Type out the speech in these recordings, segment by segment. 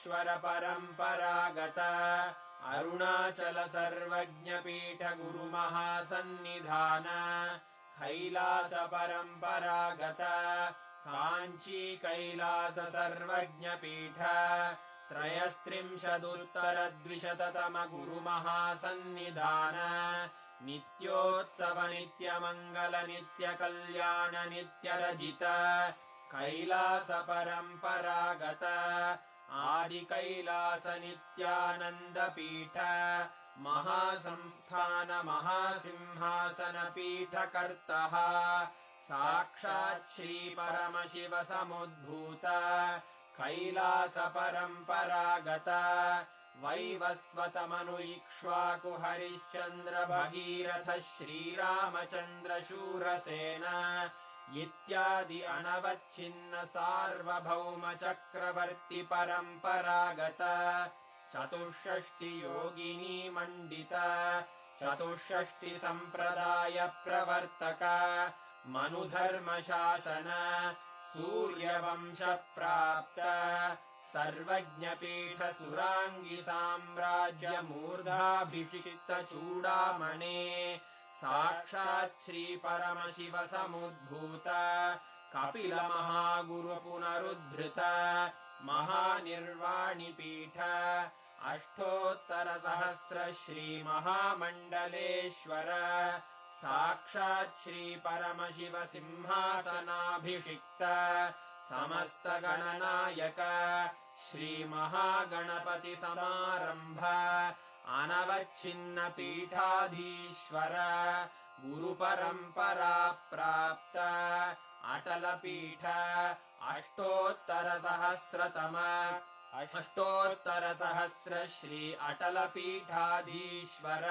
महेश्वर परम्परागत अरुणाचल सर्वज्ञपीठ गुरु महासन्निधान कैलास परम्परागत काञ्ची कैलास सर्वज्ञपीठ त्रयस्त्रिंशदुत्तरद्विशततम गुरु महासन्निधान नित्योत्सव नित्यमङ्गल नित्यकल्याण नित्यरजित कैलास परम्परागत आदि कैलास नित्यानन्दपीठ महासंस्थान महासिंहासन पीठकर्तः साक्षात् श्री परमशिव समुद्भूत कैलास परम्परागत वैवस्वतमनु इक्ष्वाकु हरिश्चन्द्र भगीरथ श्रीरामचन्द्र शूरसेन इत्यादि अनवच्छिन्न सार्वभौम चक्रवर्ति परम्परागत चतुष्षष्टि योगिनी मण्डित चतुष्षष्टि सम्प्रदाय प्रवर्तक मनुधर्मशासन सूर्यवंश प्राप्त सर्वज्ञपीठ सुराङ्गी साम्राज्य मूर्धाभिषिक्त चूडामणे साक्षात् श्री परमशिव समुद्भूत कपिल महागुरु पुनरुद्धृत महानिर्वाणिपीठ अष्टोत्तर सहस्र श्री महामण्डलेश्वर साक्षात् श्री परमशिव सिंहासनाभिषिक्त समस्त गणनायक श्री महागणपति समारंभ अनवच्छिन्न पीठाधीश्वर गुरु परंपरा प्राप्त अटल पीठ अष्टोत्तर सहस्र श्री अटल पीठाधीश्वर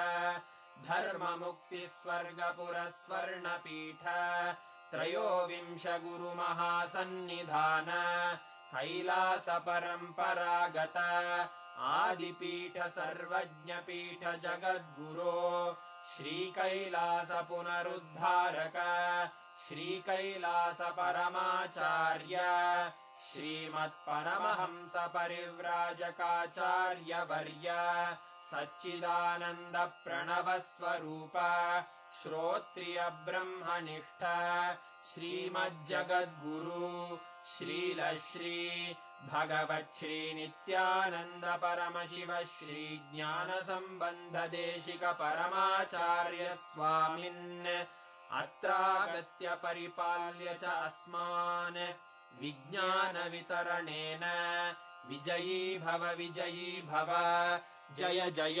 धर्म मुक्ति स्वर्गपुर स्वर्ण पीठ त्रयोविंश गुरु महासन्निधान कैलास परम्परागत आदिपीठ सर्वज्ञपीठ जगद्गुरो श्री कैलास पुनरुद्धारक श्री कैलास परमाचार्य श्रीमत्परमहंस परिव्राजकाचार्य वर्य सच्चिदानंद प्रणव स्वरूप श्रोत्रिय ब्रह्मनिष्ठ श्रीमज्जगद्गुरु श्रील श्री भगवत् श्री नित्यानंद परमशिव श्री ज्ञान संबंध देशिक परमाचार्य स्वामिन् अत्रागत्य परिपाल्य च अस्मान् विज्ञान वितरणेन विजयी भव जय जय।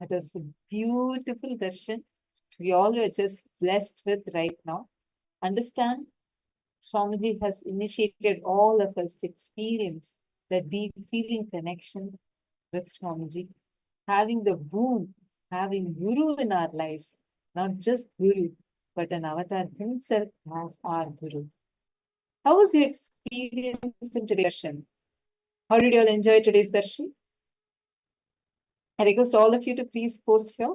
That is a beautiful darshan. We all are just blessed with right now. Understand, Swamiji has initiated all of us to experience the deep feeling connection with Swamiji, having the boon, having Guru in our lives, not just Guru, but an avatar himself as our Guru. How was your experience in today's darshan? How did you all enjoy today's darshan? I request all of you to please post here.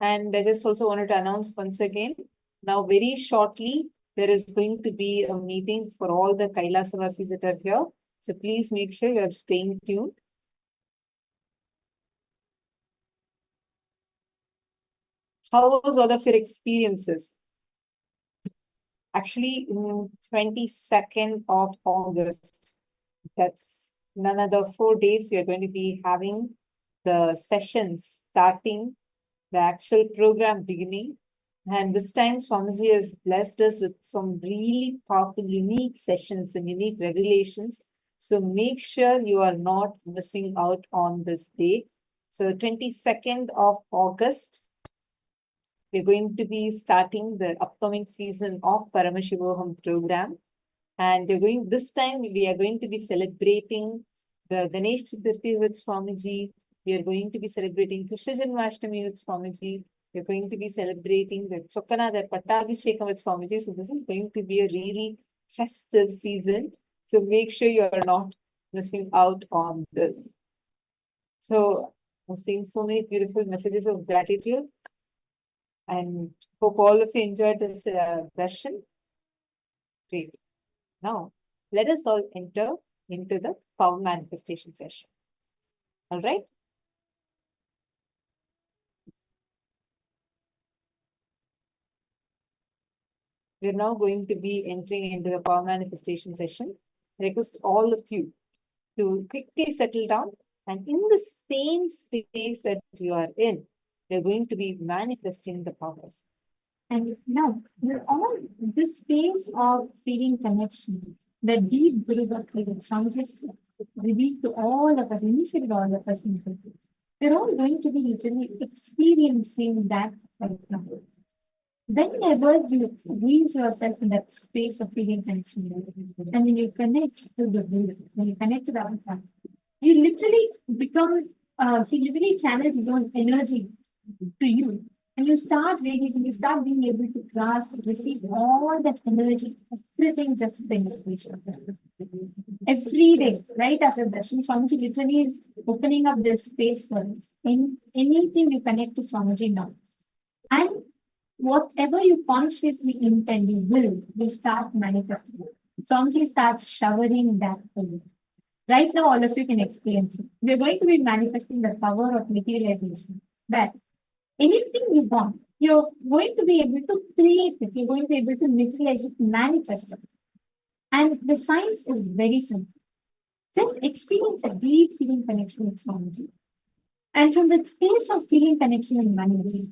And I just also wanted to announce once again, now very shortly, there is going to be a meeting for all the Kailasavasis that are here. So please make sure you are staying tuned. How was all of your experiences? Actually, 22nd of August, that's another 4 days, we are going to be having the sessions starting, the actual program beginning. And this time, Swamiji has blessed us with some really powerful, unique sessions and unique revelations. So make sure you are not missing out on this day. So 22nd of August, we're going to be starting the upcoming season of Paramashivoham program. And this time we are going to be celebrating the Ganesh Chaturthi with Swamiji. We are going to be celebrating Krishna Janmashtami with Swamiji. We are going to be celebrating the Chokkanadar Pattabhishekam with Swamiji. So this is going to be a really festive season. So make sure you are not missing out on this. So I'm seeing so many beautiful messages of gratitude. And hope all of you enjoyed this darshan. Great. Now, let us all enter into the power manifestation session. All right? We're now going to be entering into the power manifestation session. I request all of you to quickly settle down, and in the same space that you are in, we're going to be manifesting the powers. And now, we're all this space of feeling connection, the deep Guru Bhakti that Swamiji has revealed to all of us, initiated all of us. We're all going to be literally experiencing that right now. Whenever you release yourself in that space of feeling connection, and when you connect to the Guru, when you connect to the avatar, you literally become, he literally channels his own energy to you. And you start radiating, you start being able to grasp, receive all that energy, everything just in this vision. Every day, right after darshan, Swamiji literally is opening up this space for us. In anything you connect to Swamiji now. And whatever you consciously intend, you start manifesting. Swamiji starts showering that for you. Right now, all of you can experience it. We're going to be manifesting the power of materialization. That anything you want, you're going to be able to create it. You're going to be able to materialize it, manifest it. And the science is very simple. Just experience a deep feeling connection with Swamiji. And from that space of feeling connection and oneness,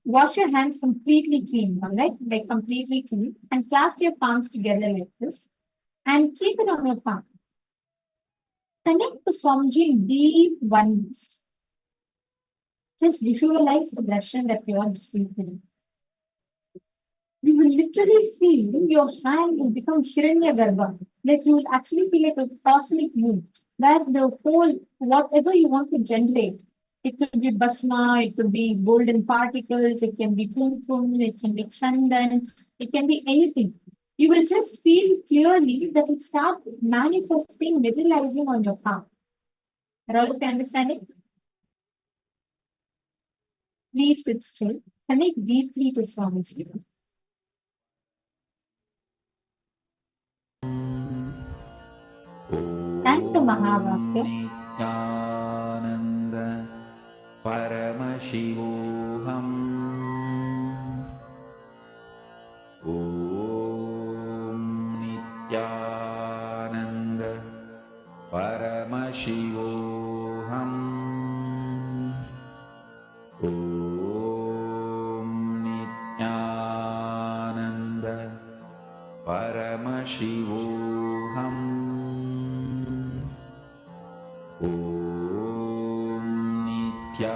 wash your hands completely clean, all right? Like completely clean. And clasp your palms together like this. And keep it on your palm. Connect to Swamiji in deep oneness. Just visualize the darshan that you are receiving. You will literally feel your hand will become Hiranyagarbha. Like you will actually feel like a cosmic moon, where the whole, whatever you want to generate, it could be basma, it could be golden particles, it can be kumkum, it can be chandan, it can be anything. You will just feel clearly that it starts manifesting, materializing on your palm. Are all of you understanding? Please sit still. Connect deeply to Swamiji. And the Mahavakya. Nityananda Paramashivoham Om Nityananda Paramashivoham Om Nityananda Paramashivoham Om Nityananda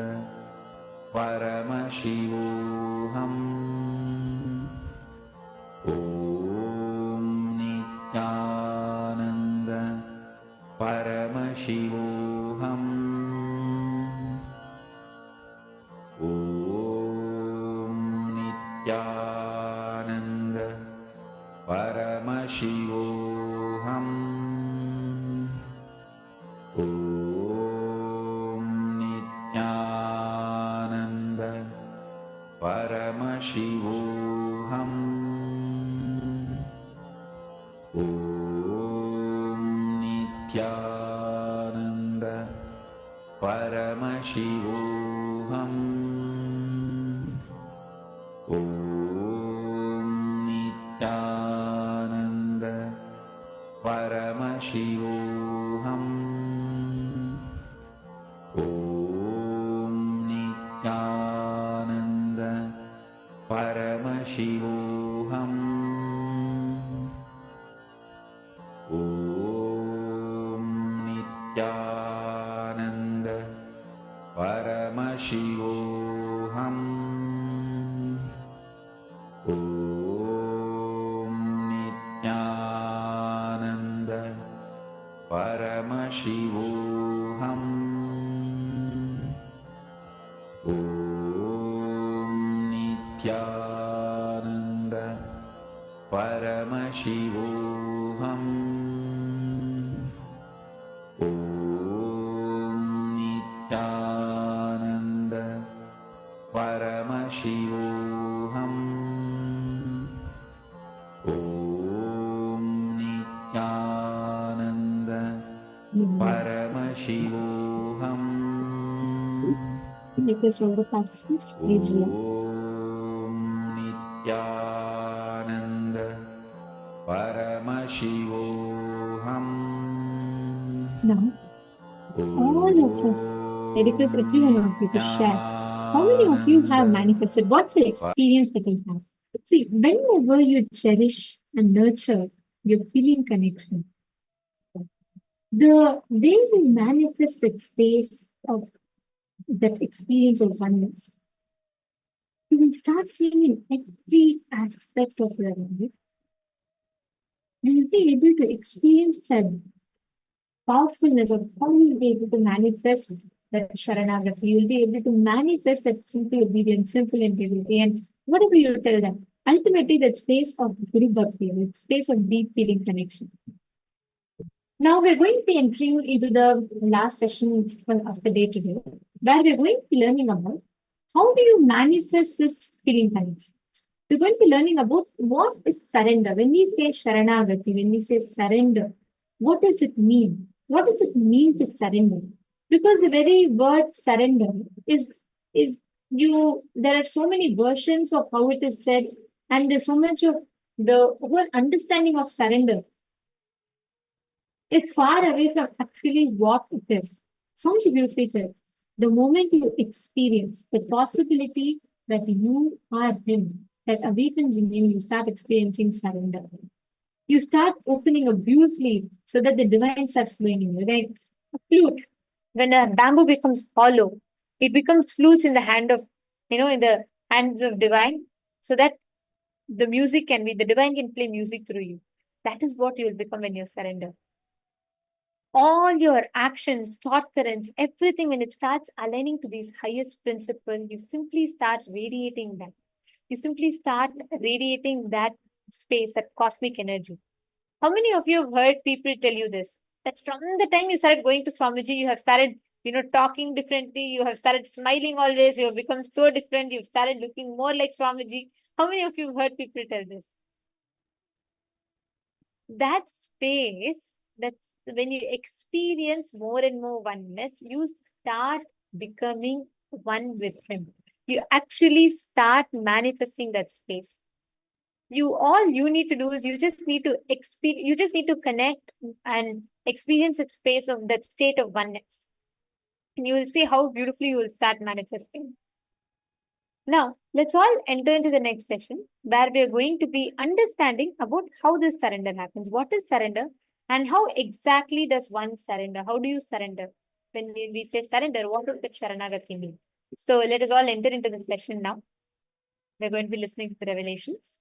Paramashivoham Om Nityananda Paramashivoham Om Nityananda Paramashivoham Om Nityananda Paramashivoham Om Nityananda Paramashivoham Om Nityananda Paramashivoham Om Nityananda Paramashivoham Om Nityananda Paramashivoham Om Nityananda Paramashivoham Om Nityananda Paramashivoham Om Nityananda Paramashivoham Om Nityananda Paramashivoham Request all the participants to please relax. Om Nityananda Paramashivoham Now, all of us, I request every one of you to share. How many of you have manifested? What's the experience that you have? See, whenever you cherish and nurture your feeling connection, the way you manifest that space of that experience of oneness, you will start seeing in every aspect of your life. You will be able to experience that powerfulness of how you will be able to manifest that Sharanagati. You will be able to manifest that simple obedience, simple integrity, and whatever you tell them. Ultimately, that space of Guru Bhakti, that space of deep feeling connection. Now we're going to be entering into the last session of the day today, where we're going to be learning about how do you manifest this feeling connection. We're going to be learning about what is surrender. When we say Sharanagati, when we say surrender, what does it mean? What does it mean to surrender? Because the very word surrender there are so many versions of how it is said, and there's so much of the whole understanding of surrender is far away from actually what it is. So much beautifully said. The moment you experience the possibility that you are Him, that awakens in you, you start experiencing surrender. You start opening up beautifully so that the divine starts flowing in you. Like a flute, when a bamboo becomes hollow, it becomes flutes in the hand of, in the hands of divine, so that the divine can play music through you. That is what you will become when you surrender. All your actions, thought currents, everything, when it starts aligning to these highest principles, you simply start radiating that. You simply start radiating that space, that cosmic energy. How many of you have heard people tell you this? That from the time you started going to Swamiji, you have started, talking differently. You have started smiling always. You have become so different. You've started looking more like Swamiji. How many of you have heard people tell this? That space, that's when you experience more and more oneness, you start becoming one with Him. You actually start manifesting that space. All you need to do is you just need to connect and experience that space of that state of oneness. And you will see how beautifully you will start manifesting. Now, let's all enter into the next session where we are going to be understanding about how this surrender happens. What is surrender and how exactly does one surrender? How do you surrender? When we say surrender, what does the Sharanagati mean? So let us all enter into the session now. We're going to be listening to the revelations.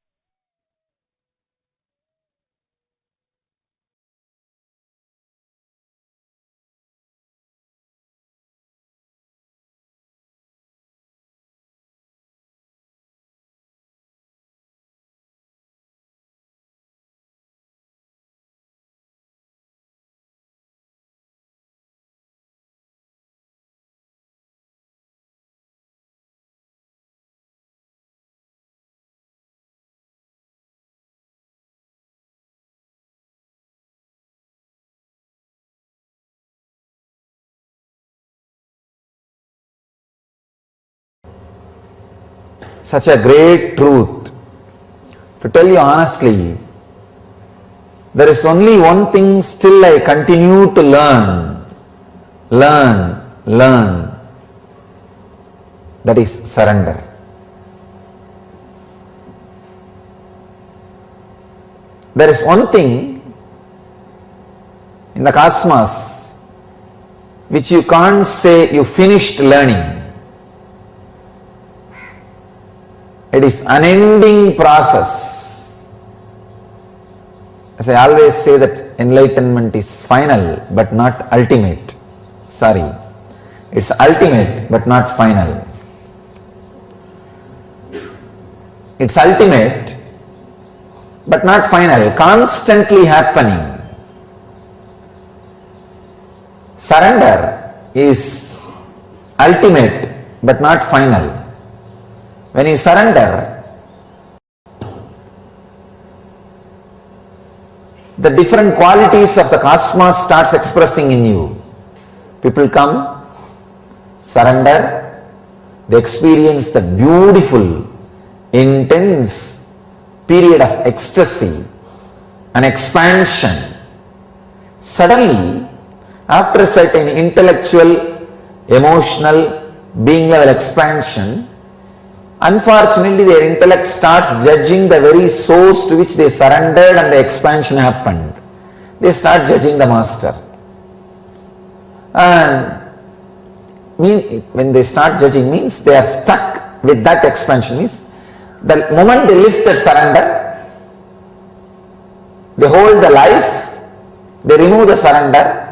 Such a great truth. To tell you honestly, there is only one thing still I continue to learn. That is surrender. There is one thing in the cosmos which you can't say you finished learning. It is unending process. As I always say that enlightenment is final but not ultimate. Sorry, it's ultimate but not final. It's ultimate but not final, constantly happening. Surrender is ultimate but not final. When you surrender, the different qualities of the cosmos starts expressing in you. People come, surrender, they experience the beautiful, intense period of ecstasy and expansion. Suddenly, after a certain intellectual, emotional, being level expansion, unfortunately, their intellect starts judging the very source to which they surrendered and the expansion happened. They start judging the master. And when they start judging means they are stuck with that expansion. Means the moment they lift the surrender, they hold the life, they remove the surrender,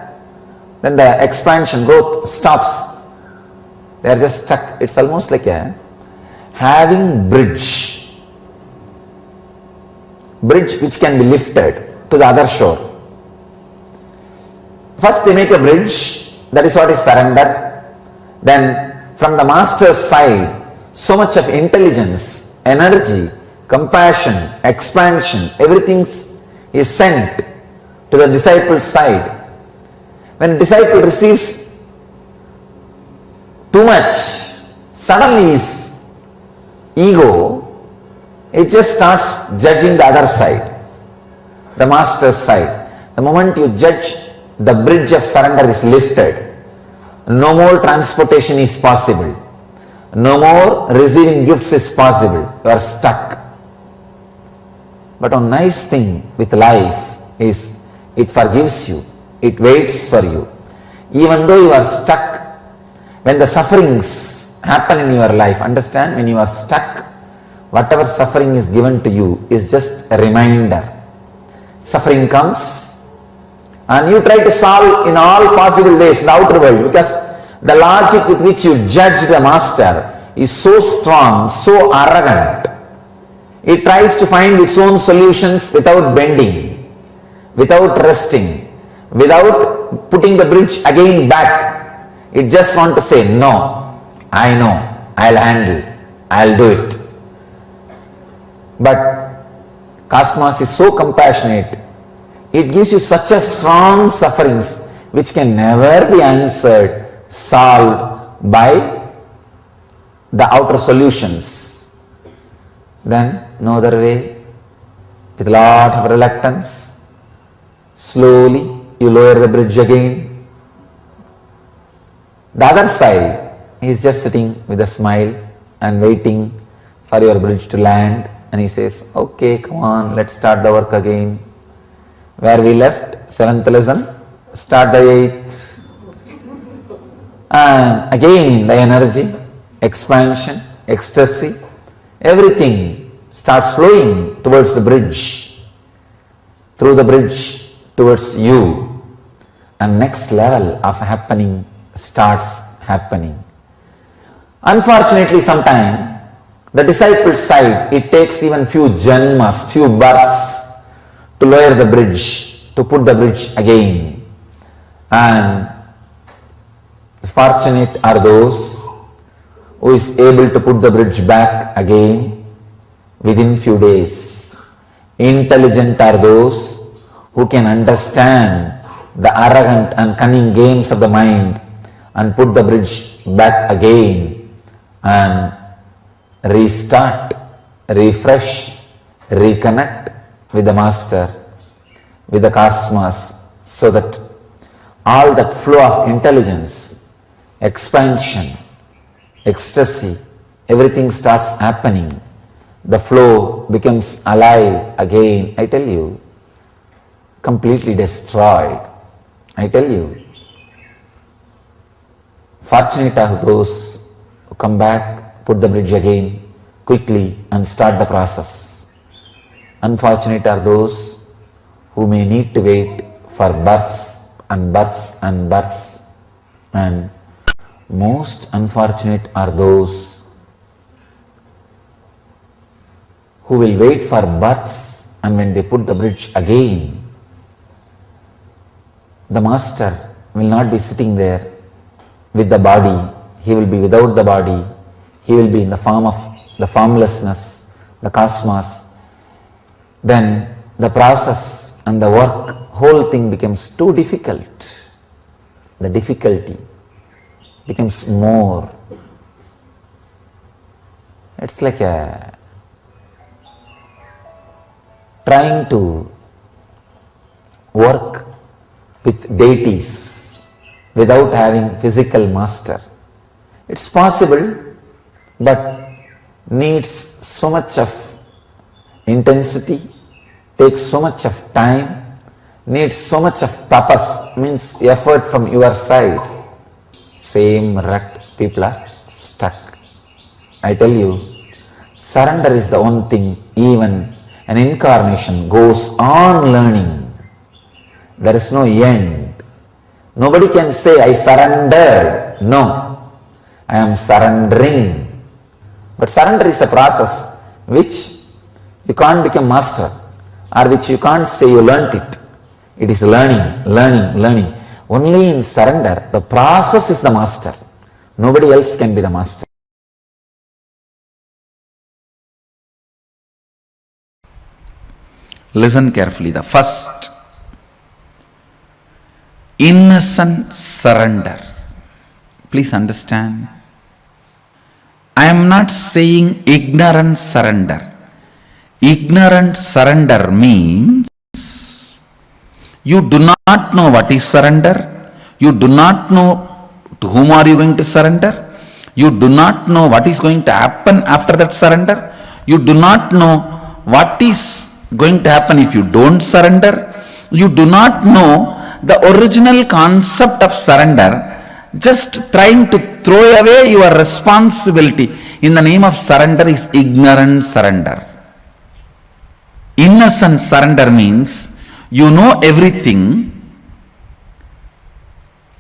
then the expansion growth stops. They are just stuck. It's almost like having bridge which can be lifted to the other shore. First they make a bridge, that is what is surrender. Then from the master's side, so much of intelligence, energy, compassion, expansion, everything is sent to the disciple's side. When the disciple receives too much, suddenly his ego, it just starts judging the other side, the master's side. The moment you judge, the bridge of surrender is lifted. No more transportation is possible. No more receiving gifts is possible. You are stuck. But one nice thing with life is it forgives you. It waits for you. Even though you are stuck, when the sufferings happen in your life, understand, when you are stuck, whatever suffering is given to you is just a reminder. Suffering comes and you try to solve in all possible ways in the outer world, because the logic with which you judge the master is so strong, so arrogant. It tries to find its own solutions without bending, without resting, without putting the bridge again back. It just wants to say, no, I know, I'll handle, I'll do it. But cosmos is so compassionate, it gives you such a strong sufferings which can never be answered, solved by the outer solutions. Then no other way, with a lot of reluctance, slowly you lower the bridge again. The other side, he is just sitting with a smile and waiting for your bridge to land, and he says, okay, come on, let's start the work again. Where we left, 7th lesson, start the 8th. And again the energy, expansion, ecstasy, everything starts flowing towards the bridge, through the bridge towards you, and next level of happening starts happening. Unfortunately, sometimes the disciple's side, it takes even few janmas, few births to lower the bridge, to put the bridge again. And fortunate are those who is able to put the bridge back again within few days. Intelligent are those who can understand the arrogant and cunning games of the mind and put the bridge back again and restart, refresh, reconnect with the Master, with the cosmos, so that all that flow of intelligence, expansion, ecstasy, everything starts happening. The flow becomes alive again. I tell you, completely destroyed. I tell you, fortunate are those who come back, put the bridge again quickly and start the process. Unfortunate are those who may need to wait for births and births and births. And most unfortunate are those who will wait for births, and when they put the bridge again, the Master will not be sitting there with the body. He will be without the body. He will be in the form of the formlessness, the cosmos. Then the process and the work, whole thing becomes too difficult. The difficulty becomes more. It's like trying to work with deities without having physical master. It's possible, but needs so much of intensity, takes so much of time, needs so much of tapas, means effort from your side. Same rut, people are stuck. I tell you, surrender is the one thing. Even an incarnation goes on learning. There is no end. Nobody can say, I surrendered. No, I am surrendering. But surrender is a process which you can't become master, or which you can't say you learnt it. It is learning, learning, learning. Only in surrender, the process is the master. Nobody else can be the master. Listen carefully. The first, innocent surrender. Please understand. I am not saying ignorant surrender. Ignorant surrender means you do not know what is surrender. You do not know to whom are you going to surrender. You do not know what is going to happen after that surrender. You do not know what is going to happen if you don't surrender. You do not know the original concept of surrender. Just trying to throw away your responsibility in the name of surrender is ignorant surrender. Innocent surrender means you know everything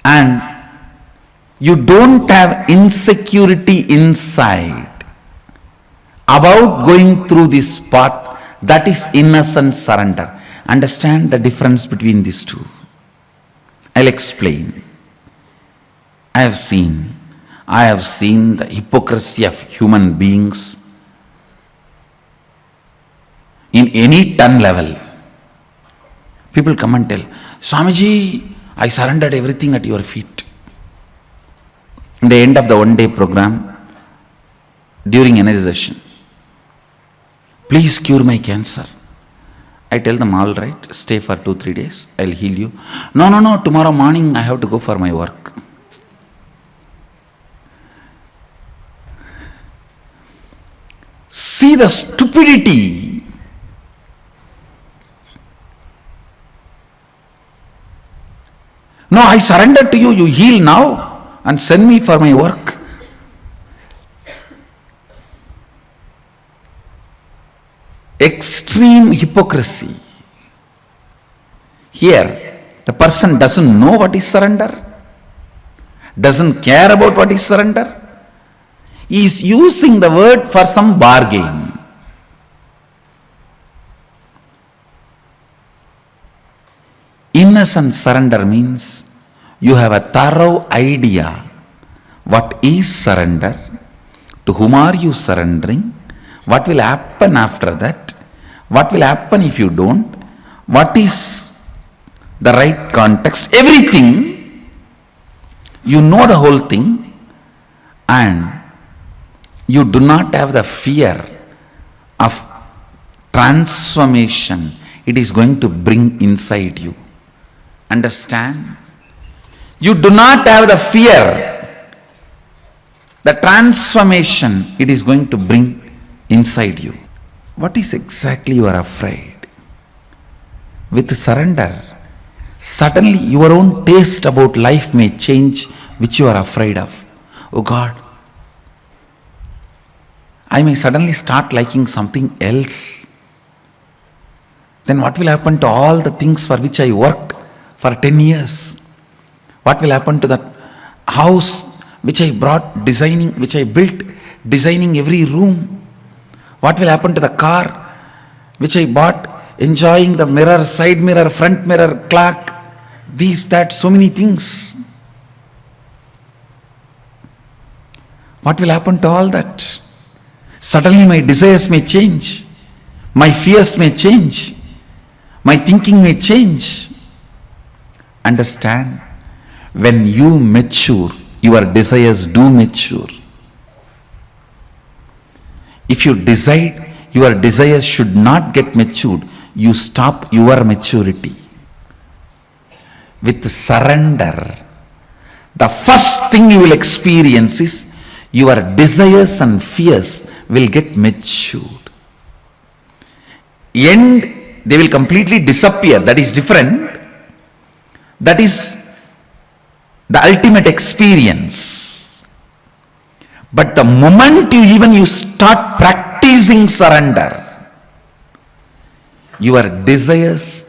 and you don't have insecurity inside about going through this path. That is innocent surrender. Understand the difference between these two. I'll explain. I have seen the hypocrisy of human beings in any ton level. People come and tell, Swamiji, I surrendered everything at your feet. In the end of the one-day program, during energy session, please cure my cancer. I tell them, all right, stay for 2-3 days, I'll heal you. No, tomorrow morning I have to go for my work. See the stupidity. No, I surrender to you, you heal now and send me for my work. extreme hypocrisy. Here, the person doesn't know what is surrender, doesn't care about what is surrender. He is using the word for some bargain. Innocent surrender means you have a thorough idea what is surrender, to whom are you surrendering, what will happen after that, what will happen if you don't, what is the right context, everything. You know the whole thing, and you do not have the fear of transformation it is going to bring inside you. Understand? You do not have the fear, the transformation it is going to bring inside you. What is exactly you are afraid? With surrender, suddenly your own taste about life may change, which you are afraid of. Oh God, I may suddenly start liking something else. Then what will happen to all the things for which I worked for 10 years? What will happen to that house which I brought designing, which I built designing every room? What will happen to the car which I bought enjoying the mirror, side mirror, front mirror, clock, these, that, so many things? What will happen to all that? Suddenly my desires may change, my fears may change, my thinking may change. Understand? When you mature, your desires do mature. If you decide your desires should not get matured, you stop your maturity. With surrender, the first thing you will experience is your desires and fears will get matured. And they will completely disappear. That is different. That is the ultimate experience. But the moment you start practicing surrender, your desires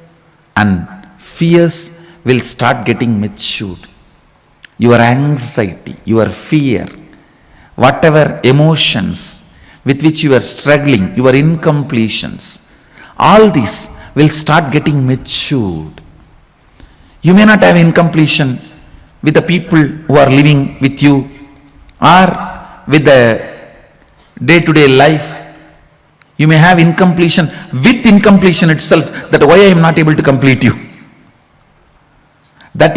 and fears will start getting matured. Your anxiety, your fear, whatever emotions with which you are struggling, your incompletions, all these will start getting matured. You may not have incompletion with the people who are living with you or with the day-to-day life. You may have incompletion with incompletion itself, that why I am not able to complete you. That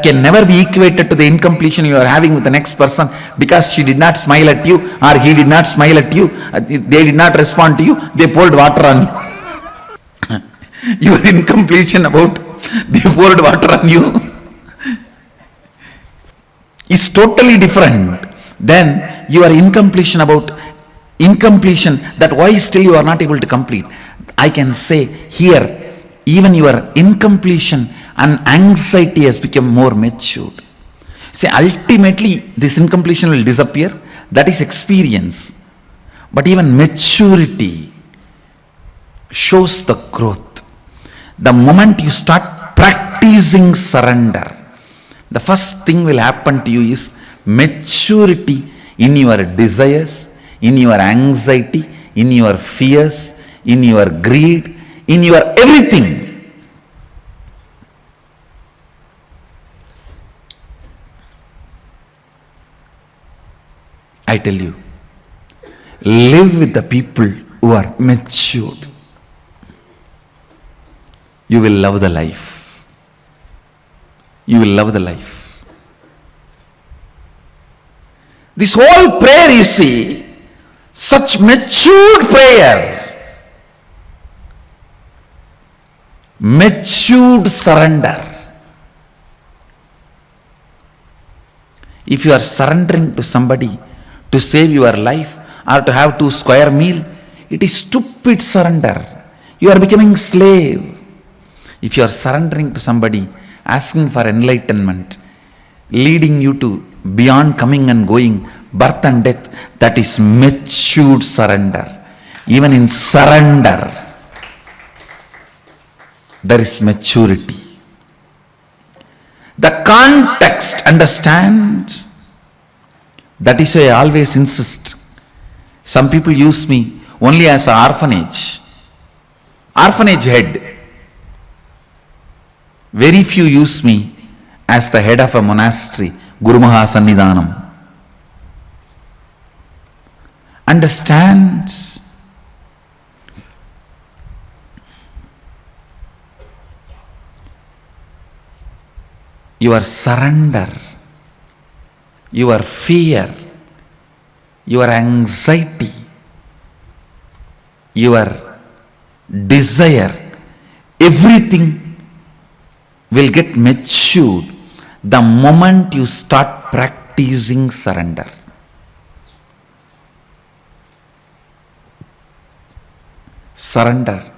can never be equated to the incompletion you are having with the next person because she did not smile at you or he did not smile at you, they did not respond to you, they poured water on you. Your incompletion about they poured water on you is totally different than your incompletion that why still you are not able to complete. I can say here, even your incompletion and anxiety has become more matured. See, ultimately this incompletion will disappear. That is experience. But even maturity shows the growth. The moment you start practicing surrender, the first thing will happen to you is maturity in your desires, in your anxiety, in your fears, in your greed, in your everything. I tell you, live with the people who are matured. You will love the life. You will love the life. This whole prayer, you see, such matured prayer, matured surrender. If you are surrendering to somebody to save your life or to have 2 square meal, it is stupid surrender. You are becoming slave. If you are surrendering to somebody, asking for enlightenment, leading you to beyond coming and going, birth and death, that is matured surrender. Even in surrender, there is maturity. The context, understand? That is why I always insist. Some people use me only as an orphanage head. Very few use me as the head of a monastery, Guru Maha Sannidhanam. Understand? Your surrender, your fear, your anxiety, your desire, everything will get matured the moment you start practicing surrender. Surrender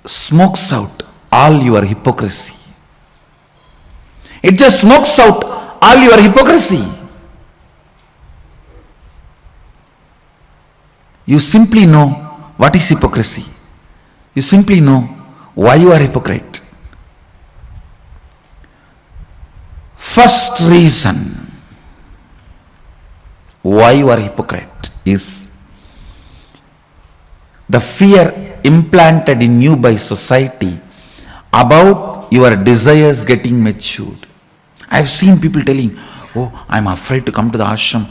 smokes out all your hypocrisy. It just smokes out all your hypocrisy. You simply know what is hypocrisy. You simply know why you are hypocrite. First reason why you are hypocrite is the fear implanted in you by society about your desires getting matured. I have seen people telling, oh, I am afraid to come to the ashram.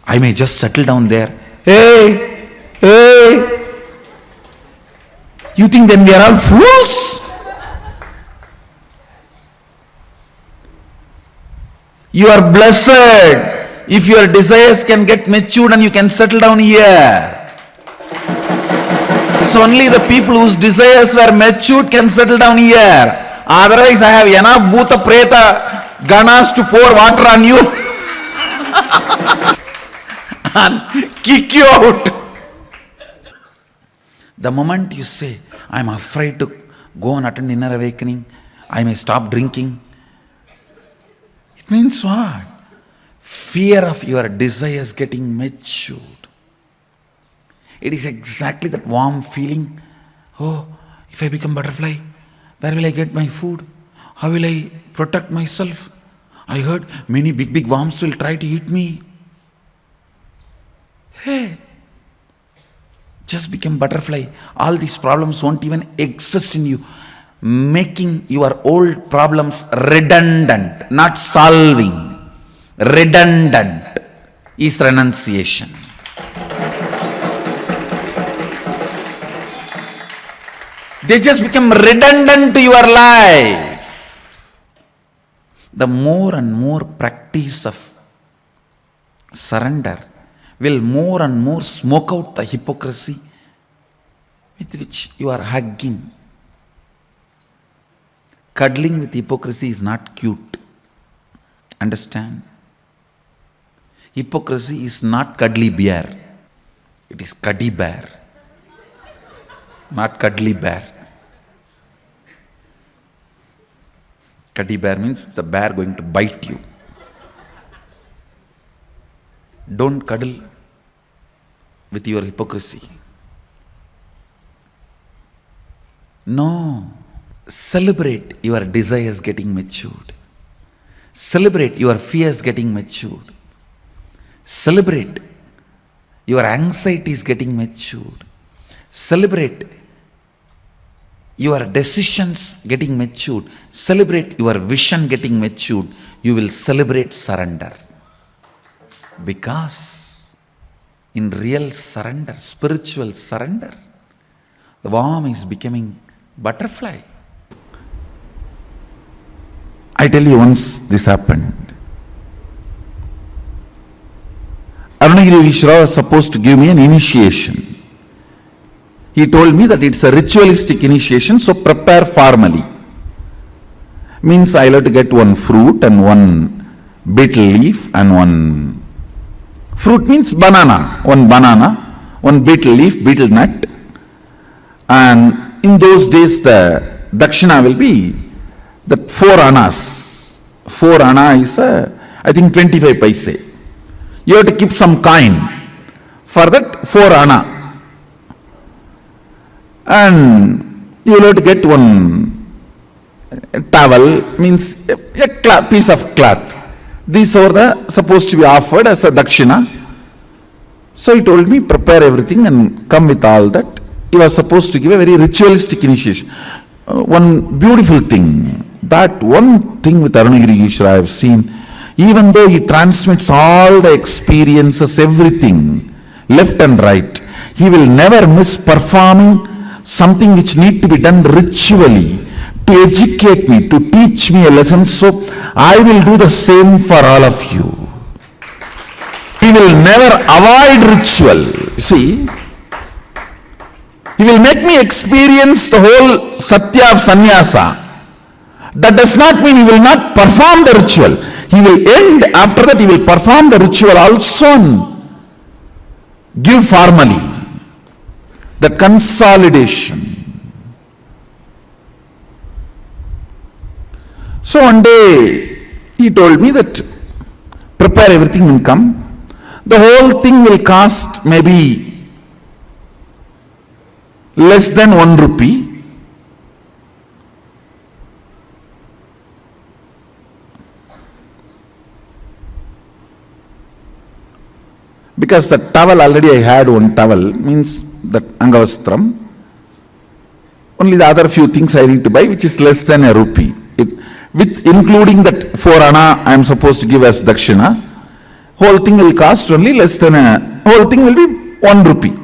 I may just settle down there. Hey! You think then we are all fools? You are blessed if your desires can get matured and you can settle down here. It's only the people whose desires were matured can settle down here. Otherwise, I have enough bhuta preta ganas to pour water on you and kick you out. The moment you say, I am afraid to go and attend inner awakening, I may stop drinking, it means what? Fear of your desires getting matured. It is exactly that warm feeling. Oh, if I become butterfly, where will I get my food? How will I protect myself? I heard many big worms will try to eat me. Hey, just become butterfly. All these problems won't even exist in you. Making your old problems redundant, not solving. Redundant is renunciation. They just become redundant to your life. The more and more practice of surrender will more and more smoke out the hypocrisy with which you are hugging. Cuddling with hypocrisy is not cute. Understand? Hypocrisy is not cuddly bear. It is cuddy bear. Not cuddly bear. Cuddy bear means the bear going to bite you. Don't cuddle with your hypocrisy. No. Celebrate your desires getting matured. Celebrate your fears getting matured. Celebrate your anxieties getting matured. Celebrate your decisions getting matured. Celebrate your vision getting matured. You will celebrate surrender. Because in real surrender, spiritual surrender, the worm is becoming butterfly. I tell you, once this happened. Arunagiri Ishvara was supposed to give me an initiation. He told me that it's a ritualistic initiation, so prepare formally. Means I'll have to get one fruit and one betel leaf and one fruit means banana, one betel leaf, betel nut. And in those days the dakshina will be the 4 annas. 4 anna is I think 25 paise. You have to keep some coin for that 4 anna. and you will have to get one towel, means a piece of cloth. These are the supposed to be offered as a dakshina. So he told me, prepare everything and come with all that. He was supposed to give a very ritualistic initiation. One beautiful thing, that one thing with Arunagiri Ishvara I have seen, even though he transmits all the experiences, everything, left and right, he will never miss performing something which need to be done ritually to educate me, to teach me a lesson. So I will do the same for all of you. He will never avoid ritual. See, he will make me experience the whole satya of sannyasa. That does not mean he will not perform the ritual. He will end, after that he will perform the ritual also and give formally the consolidation. So one day he told me that prepare everything and come. The whole thing will cost maybe less than 1 rupee. Because the towel, already I had one towel, means that Angavastram. Only the other few things I need to buy, which is less than a rupee. With including that 4 anna I am supposed to give as dakshina, whole thing will cost only less than whole thing will be 1 rupee.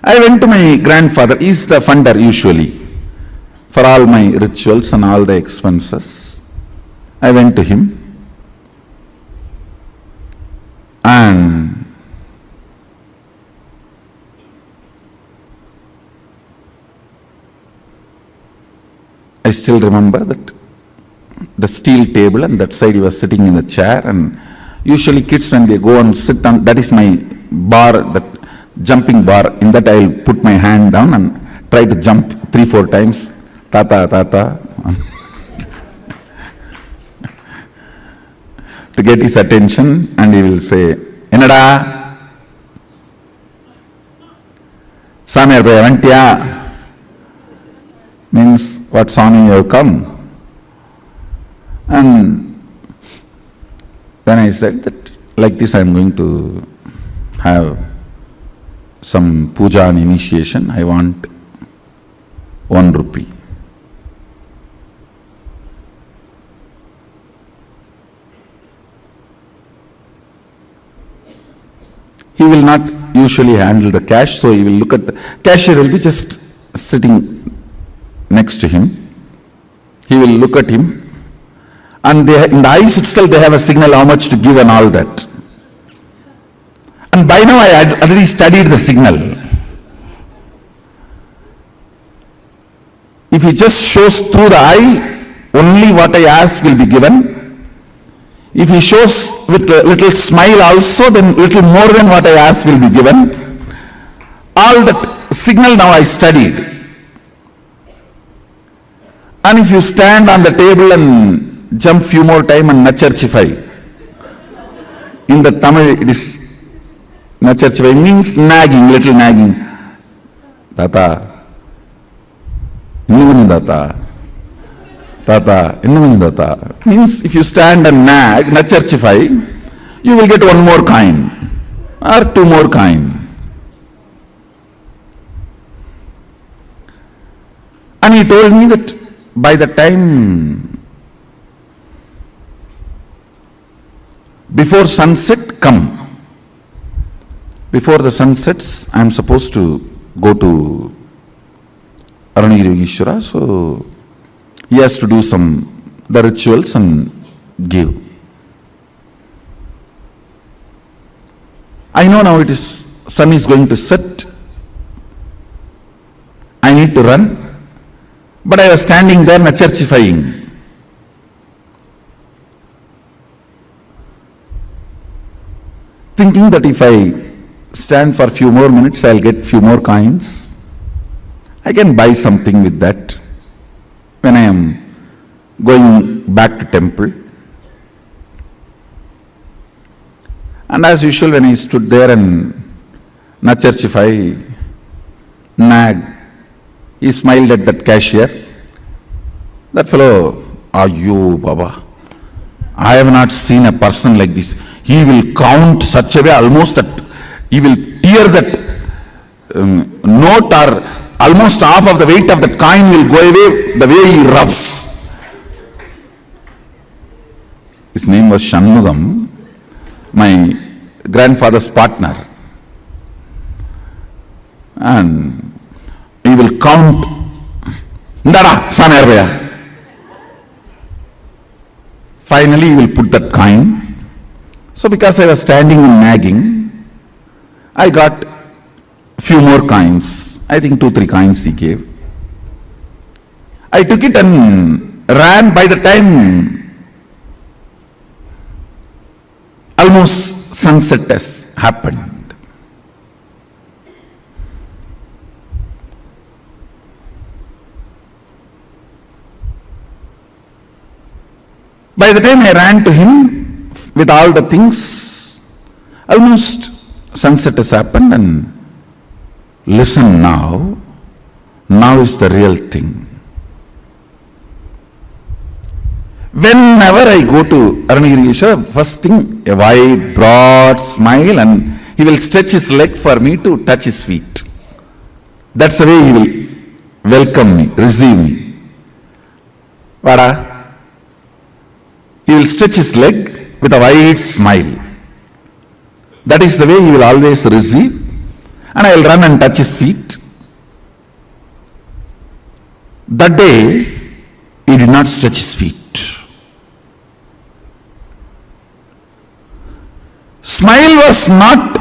I went to my grandfather. He is the funder usually for all my rituals and all the expenses. I went to him and I still remember that the steel table, and that side he was sitting in the chair, and usually kids when they go and sit on, that is my bar, that jumping bar, in that I will put my hand down and try to jump 3-4 times. Tata, tata. To get his attention, and he will say, Enada? Samir Payavantya? Means, what Swami you have come? And then I said that, like this I am going to have some puja and initiation, I want 1 rupee. He will not usually handle the cash, so he will look at the cashier, will be just sitting next to him. He will look at him, and they, in the eyes itself they have a signal how much to give and all that. And by now I had already studied the signal. If he just shows through the eye, only what I ask will be given. If he shows with a little smile also, then little more than what I ask will be given. All that signal now I studied. And if you stand on the table and jump few more time and nacharchify, in the Tamil it is nacharchify, means nagging, little nagging. Tata, innum tata. Tata, innum tata. Means if you stand and nag, nacharchify, you will get 1 more coin or 2 more coin. And he told me that by the time before sunset, come. Before the sun sets, I am supposed to go to Arunagiri Ishvara, so he has to do the rituals and give. I know now it is, sun is going to set. I need to run, but I was standing there nacharchifying. Thinking that if I stand for a few more minutes, I'll get few more coins. I can buy something with that when I am going back to temple. And as usual, when I stood there and nacharchify, nag, he smiled at that cashier. That fellow, you Baba, I have not seen a person like this. He will count such a way almost that he will tear that note, or almost half of the weight of that coin will go away the way he rubs. His name was Shanmugam, my grandfather's partner. And he will count. Ndara, Samervaya. Finally, he will put that coin. So because I was standing and nagging, I got few more coins. I think 2-3 coins he gave. I took it and ran. By the time almost sunset has happened. By the time I ran to him with all the things, almost sunset has happened, and listen now is the real thing. Whenever I go to Aranagiri, first thing, a wide, broad smile, and he will stretch his leg for me to touch his feet. That's the way he will welcome me, receive me. Vada? He will stretch his leg with a wide smile. That is the way he will always receive. And I will run and touch his feet. That day, he did not stretch his feet. Smile was not,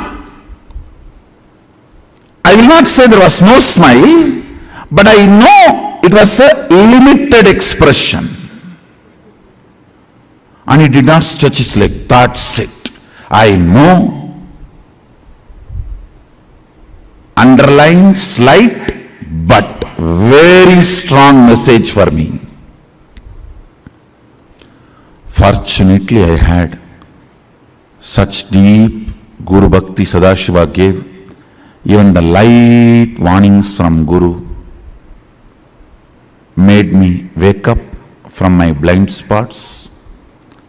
I will not say there was no smile, but I know it was a limited expression. And he did not stretch his leg. That's it. I know. Underline, slight, but very strong message for me. Fortunately, I had such deep Guru Bhakti Sadashiva gave. Even the light warnings from Guru made me wake up from my blind spots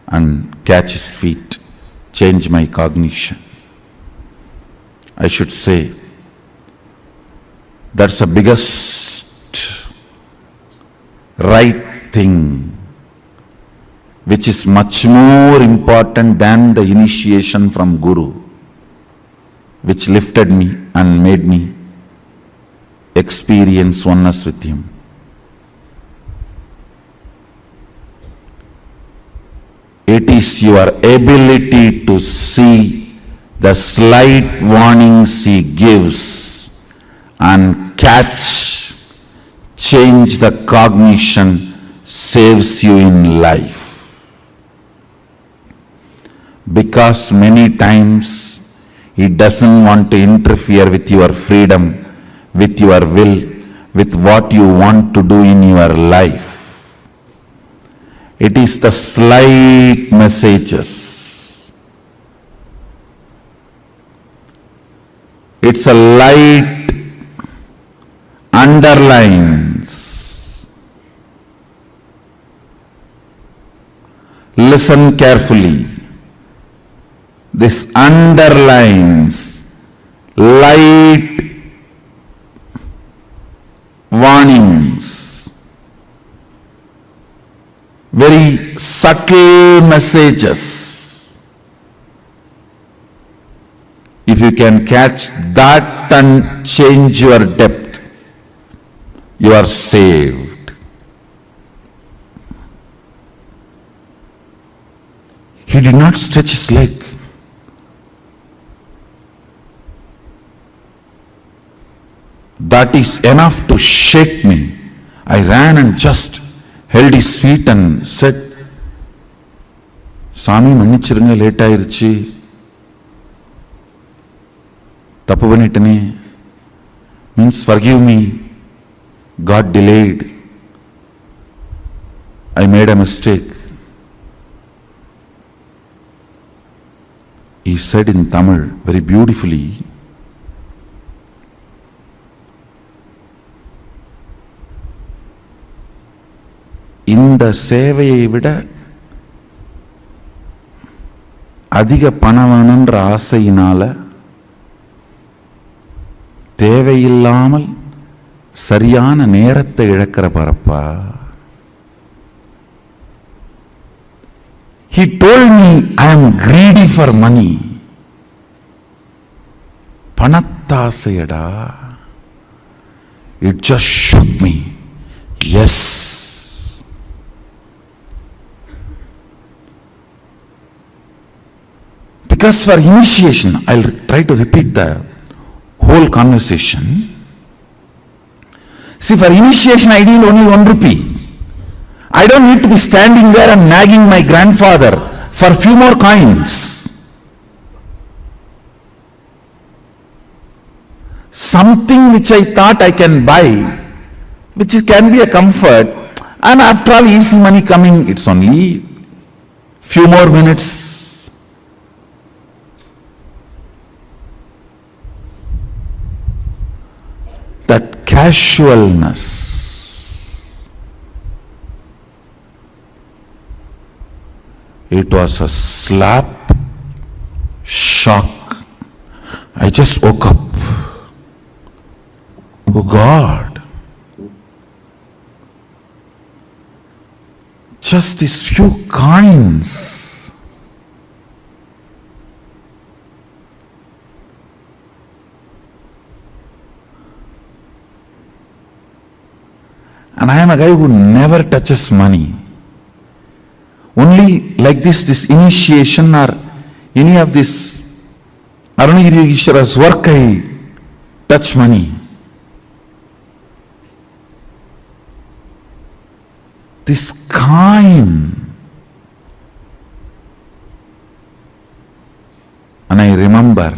and catch his feet, change my cognition. I should say, that's the biggest right thing, which is much more important than the initiation from Guru, which lifted me and made me experience oneness with him. It is your ability to see the slight warnings he gives and catch, change the cognition, saves you in life. Because many times he doesn't want to interfere with your freedom, with your will, with what you want to do in your life. It is the slight messages. It's a light underlines. Listen carefully. This underlines, light warnings, very subtle messages. If you can catch that and change your depth, you are saved. He did not stretch his leg. That is enough to shake me. I ran and just held his feet and said, Swami, manichirunga late aayiruchi. తప్పు పనిటనే means forgive me, God delayed, I made a mistake. He said in Tamil very beautifully, இந்த சேவையை விட அதிக பணம் வேணுன்ற ஆசையினால தேவையில்லாமல் சரியான நேரத்தை இழக்கிற பரப்பா. He told me I am greedy for money. பணத்தாசையடா. It just shook me. Yes. Because for initiation, I'll try to repeat the whole conversation. See, for initiation I need only 1 rupee. I don't need to be standing there and nagging my grandfather for few more coins. Something which I thought I can buy, which can be a comfort, and after all easy money coming, it's only few more minutes. That casualness, it was a slap, shock. I just woke up. Oh God, just these few coins. And I am a guy who never touches money. Only like this initiation or any of this Arunagiri Ishwara's work I touch money. This coin. And I remember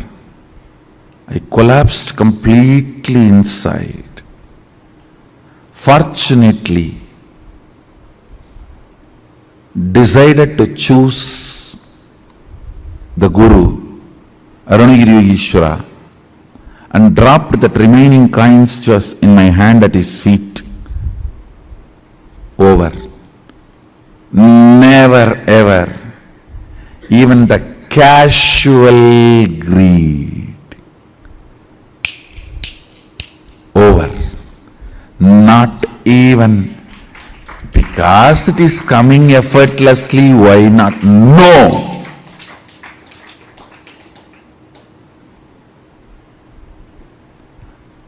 I collapsed completely inside. Fortunately, decided to choose the Guru, Arunagiri Ishwara, and dropped that remaining coins just in my hand at his feet. Over. Never ever, even the casual greed. Over. Not even because it is coming effortlessly, why not? No.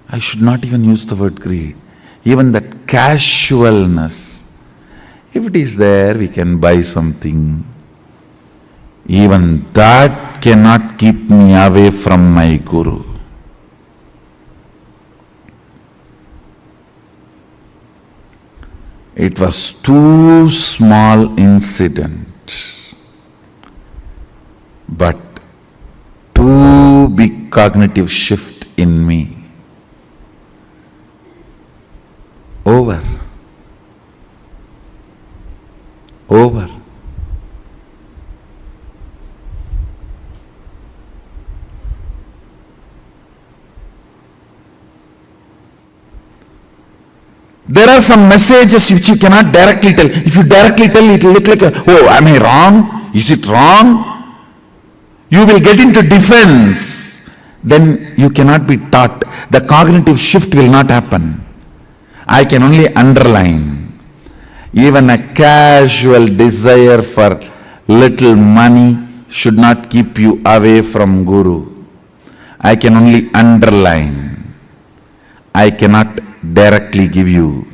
I should not even use the word greed. Even that casualness, if it is there, we can buy something. Even that cannot keep me away from my Guru. It was too small incident, but too big cognitive shift in me. Over. Over. There are some messages which you cannot directly tell. If you directly tell, it will look like, oh, am I wrong? Is it wrong? You will get into defense. Then you cannot be taught. The cognitive shift will not happen. I can only underline. Even a casual desire for little money should not keep you away from Guru. I can only underline. I cannot directly give you.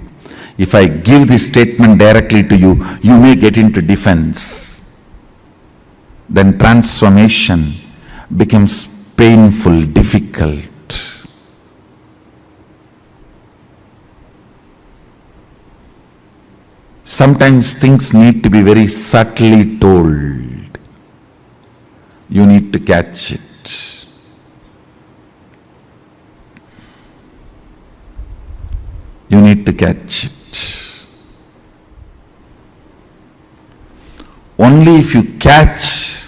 If I give this statement directly to you, you may get into defense. Then transformation becomes painful, difficult. Sometimes things need to be very subtly told. You need to catch it. You need to catch it. Only if you catch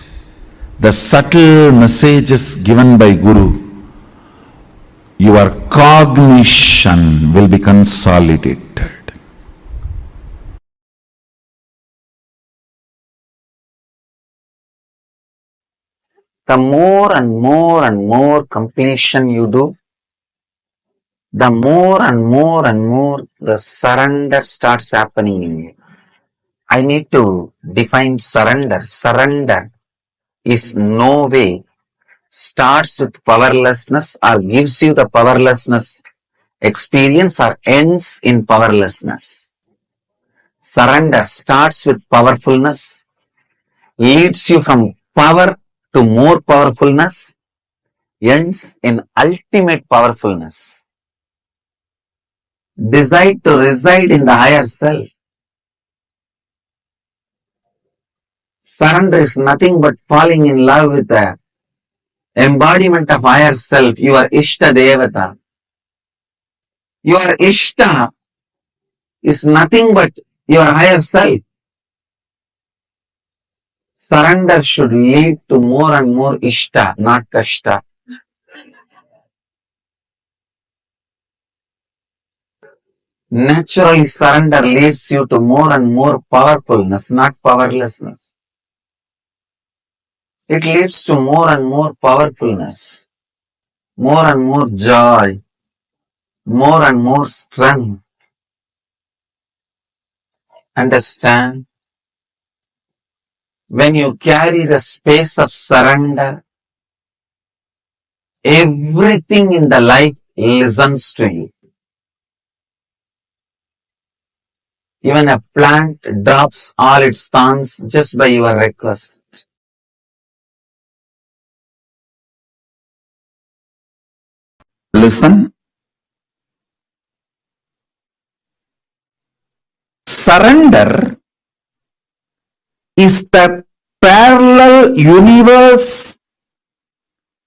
the subtle messages given by Guru, your cognition will be consolidated. The more and more completion you do, the more and more the surrender starts happening in you. I need to define surrender. Surrender is no way starts with powerlessness or gives you the powerlessness experience or ends in powerlessness. Surrender starts with powerfulness, leads you from power to more powerfulness, ends in ultimate powerfulness. Decide to reside in the higher self. Surrender is nothing but falling in love with the embodiment of higher self, your Ishta Devata. Your Ishta is nothing but your higher self. Surrender should lead to more and more Ishta, not Kashta. Naturally, surrender leads you to more and more powerfulness, not powerlessness. It leads to more and more powerfulness, more and more joy, more and more strength. Understand? When you carry the space of surrender, everything in the life listens to you. Even a plant drops all its thorns just by your request. Listen. Surrender is the parallel universe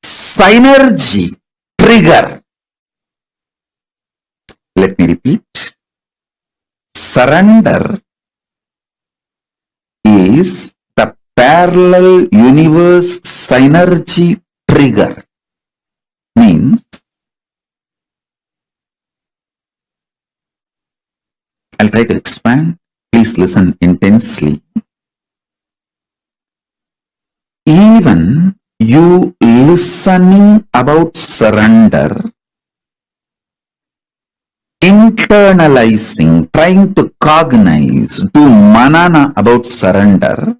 synergy trigger. Let me repeat. Surrender is the parallel universe synergy trigger. Means, I'll try to expand. Please listen intensely. Even you listening about surrender, internalizing, trying to cognize, do manana about surrender,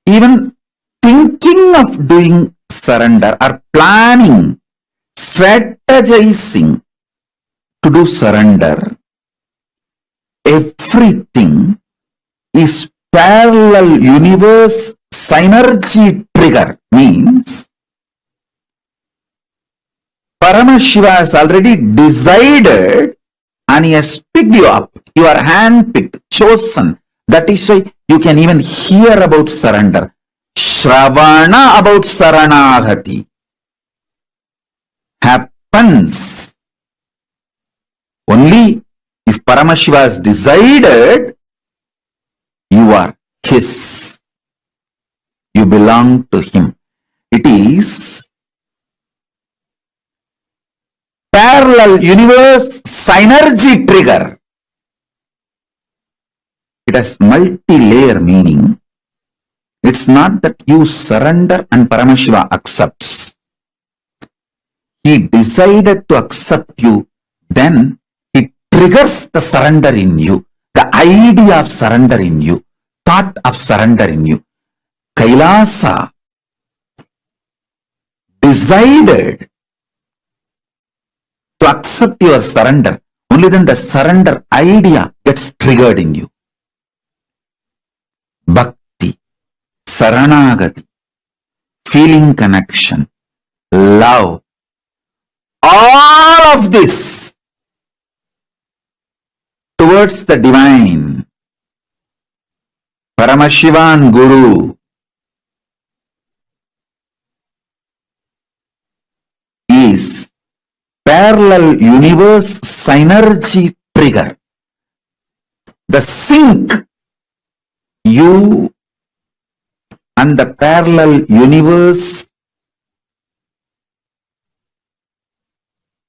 even thinking of doing surrender or planning, strategizing to do surrender, everything is parallel universe synergy trigger. Means Paramashiva has already decided and he has picked you up. You are handpicked, chosen. That is why you can even hear about surrender. Shravana about Saranagati happens only if Paramashiva has decided you are his. You belong to him. It is parallel universe synergy trigger. It has multi-layer meaning. It's not that you surrender and Paramashiva accepts. He decided to accept you, then it triggers the surrender in you, the idea of surrender in you, thought of surrender in you. Kailasa decided to accept your surrender. Only then the surrender idea gets triggered in you. Bhakti, Saranagati, feeling connection, love, all of this towards the divine, Paramashiva and Guru, is parallel universe synergy trigger. The sync you and the parallel universe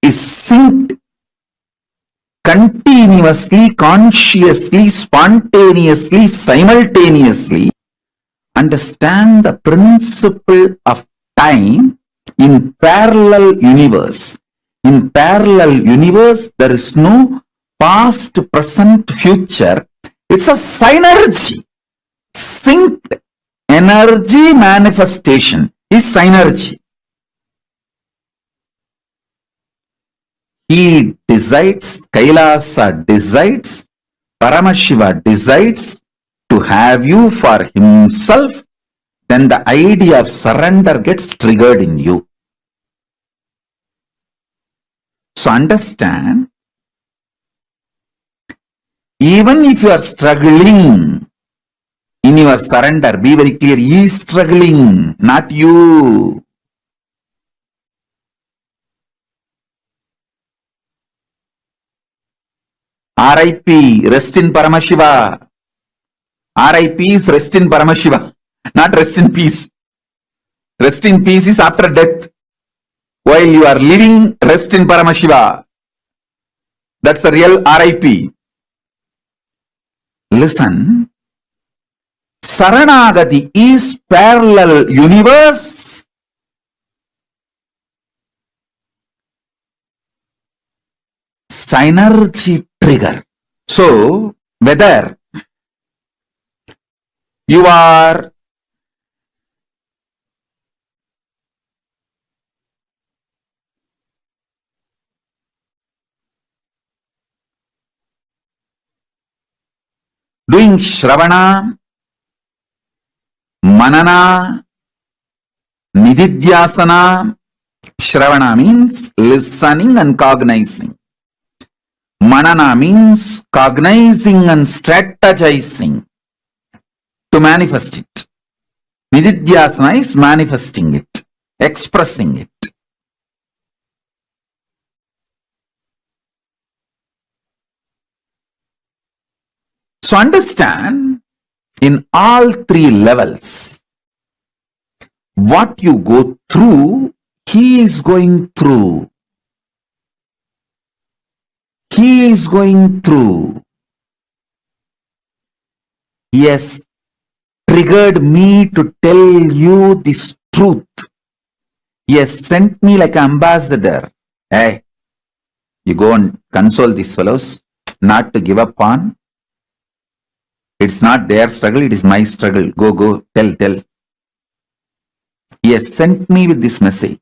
is synced continuously, consciously, spontaneously, simultaneously. Understand the principle of time in parallel universe. In parallel universe, there is no past, present, future. It's a synergy. Synced energy manifestation is synergy. He decides, Kailasa decides, Paramashiva decides to have you for himself, then the idea of surrender gets triggered in you. So understand, even if you are struggling in your surrender, be very clear, he is struggling, not you. R.I.P. Rest in Paramashiva. R.I.P. is rest in Paramashiva, not rest in peace. Rest in peace is after death. While you are living, rest in Paramashiva. That's the real R.I.P. Listen. Saranagati is parallel universe. Synergy trigger. So, whether you are doing Shravana, Manana, Nididhyasana. Shravana means listening and cognizing. Manana means cognizing and strategizing to manifest it. Nididhyasana is manifesting it, expressing it. So understand, in all three levels, what you go through, he is going through. He is going through. He has triggered me to tell you this truth. He has sent me like an ambassador. Hey, you go and console these fellows, not to give up on. It's not their struggle, it is my struggle. Go, tell. He has sent me with this message.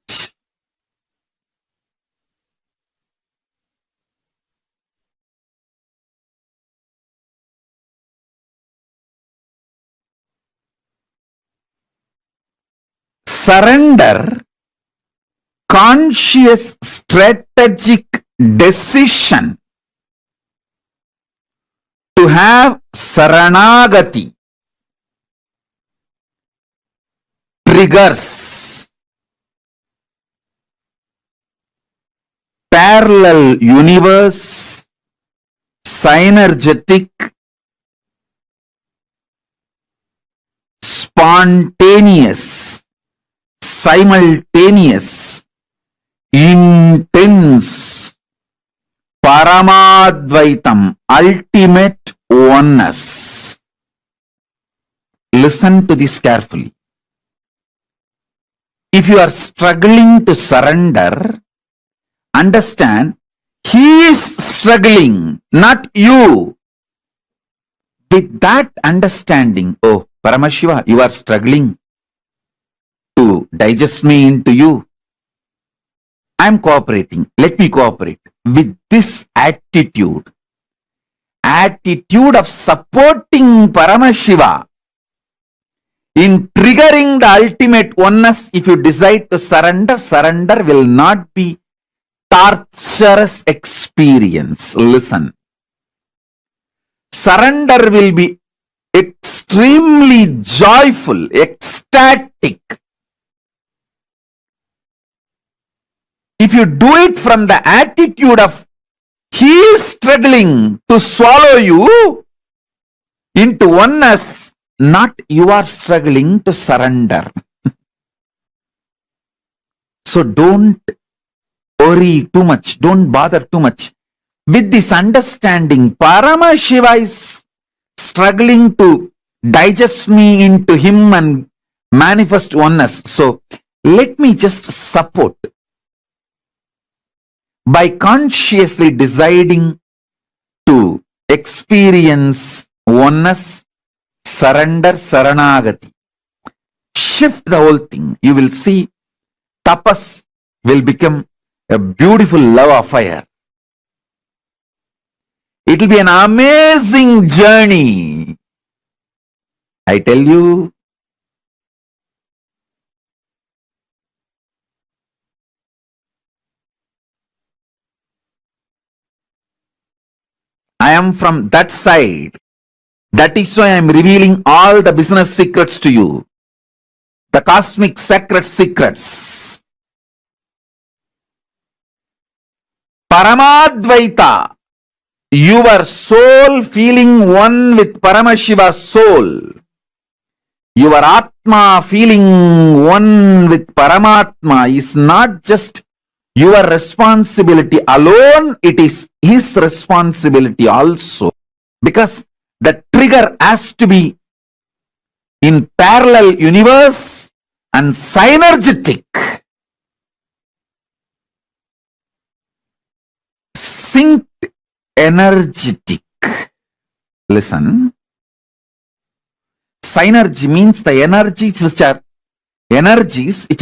Surrender, conscious strategic decision to have Saranagati triggers parallel universe, synergetic, spontaneous, simultaneous, intense, Paramadvaitam, ultimate oneness. Listen to this carefully. If you are struggling to surrender, understand, he is struggling, not you. With that understanding, oh, Paramashiva, you are struggling to digest me into you. I am cooperating. Let me cooperate. With this attitude of supporting Paramashiva in triggering the ultimate oneness, if you decide to surrender, surrender will not be torturous experience. Listen. Surrender will be extremely joyful, ecstatic. if you do it from the attitude of he is struggling to swallow you into oneness, not you are struggling to surrender. So don't worry too much, don't bother too much. With this understanding, Paramashiva is struggling to digest me into him and manifest oneness. So let me just support by consciously deciding to experience oneness, surrender, saranagati. Shift the whole thing. You will see tapas will become a beautiful love affair. It will be an amazing journey. I tell you. I am from that side. That is why I am revealing all the business secrets to you. The cosmic sacred secrets. Paramadvaita. Your soul feeling one with Paramashiva's soul. Your Atma feeling one with Paramatma is not just your responsibility alone, it is his responsibility also. Because the trigger has to be in parallel universe and synergetic. Synced energetic. Listen. Synergy means the energies which are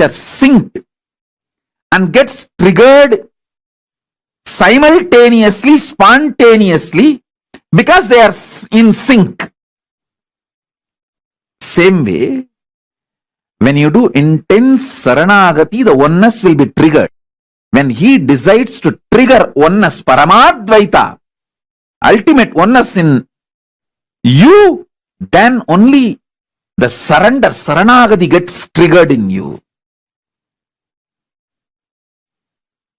synced and gets triggered simultaneously, spontaneously, because they are in sync. Same way, when you do intense saranagati, the oneness will be triggered. When he decides to trigger oneness, Paramadvaita, ultimate oneness in you, then only the surrender, saranagati gets triggered in you.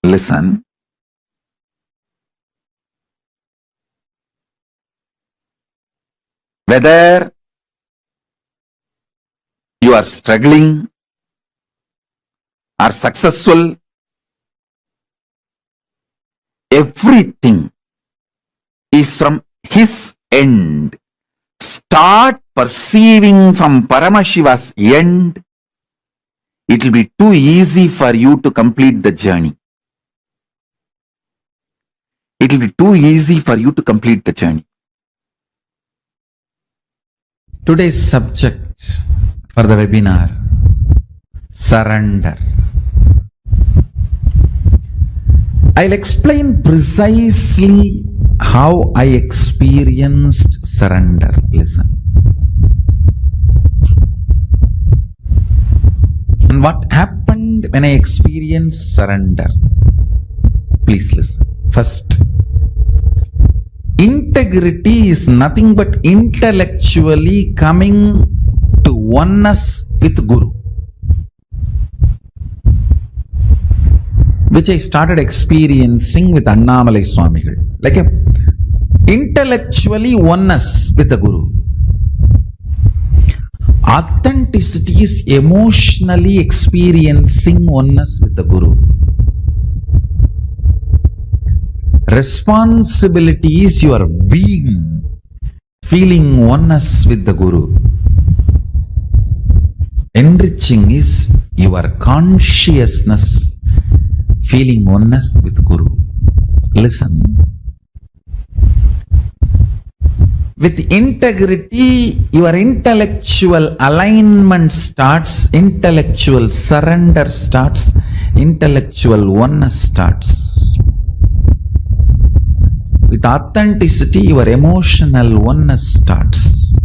Listen. Whether you are struggling or successful, everything is from his end. Start perceiving from Paramashiva's end. It will be too easy for you to complete the journey. It will be too easy for you to complete the journey. Today's subject for the webinar, surrender. I'll explain precisely how I experienced surrender. Listen. And what happened when I experienced surrender? Please listen. First, integrity is nothing but intellectually coming to oneness with Guru, which I started experiencing with Annamalai Swamigal. Like intellectually oneness with the Guru. Authenticity is emotionally experiencing oneness with the Guru. Responsibility is your being feeling oneness with the Guru. Enriching is your consciousness feeling oneness with Guru. Listen. With integrity, your intellectual alignment starts, intellectual surrender starts, intellectual oneness starts. With authenticity, your emotional oneness starts.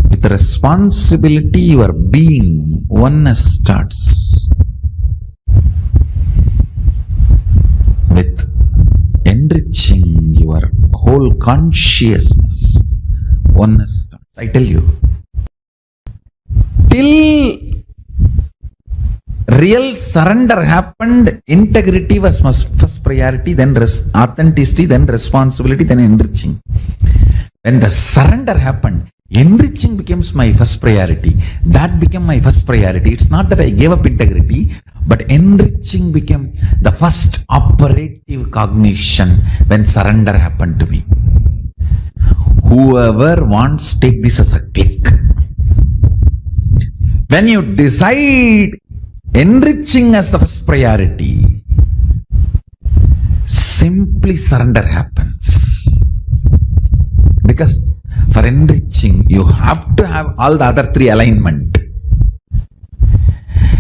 With responsibility, your being oneness starts. With enriching your whole consciousness, oneness starts. I tell you, till real surrender happened, integrity was first priority, then authenticity, then responsibility, then enriching. When the surrender happened, enriching becomes my first priority. That became my first priority. It's not that I gave up integrity, but enriching became the first operative cognition when surrender happened to me. Whoever wants, take this as a click. When you decide enriching as the first priority, simply surrender happens. Because for enriching, you have to have all the other three alignment.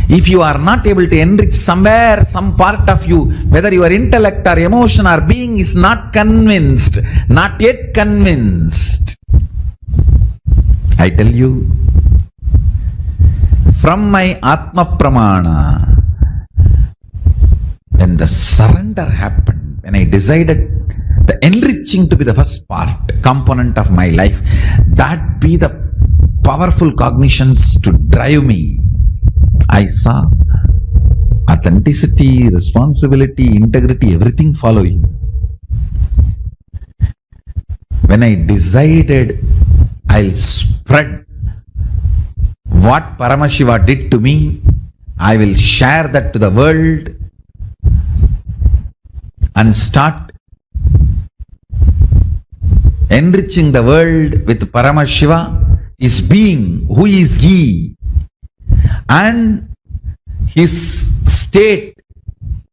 If you are not able to enrich somewhere, some part of you, whether your intellect or emotion or being is not convinced, not yet convinced, I tell you, from my Atma Pramana, when the surrender happened, when I decided the enriching to be the first component of my life, that be the powerful cognitions to drive me, I saw authenticity, responsibility, integrity, everything following. When I decided I'll spread what Paramashiva did to me, I will share that to the world and start enriching the world with Paramashiva, his being, who is he, and his state,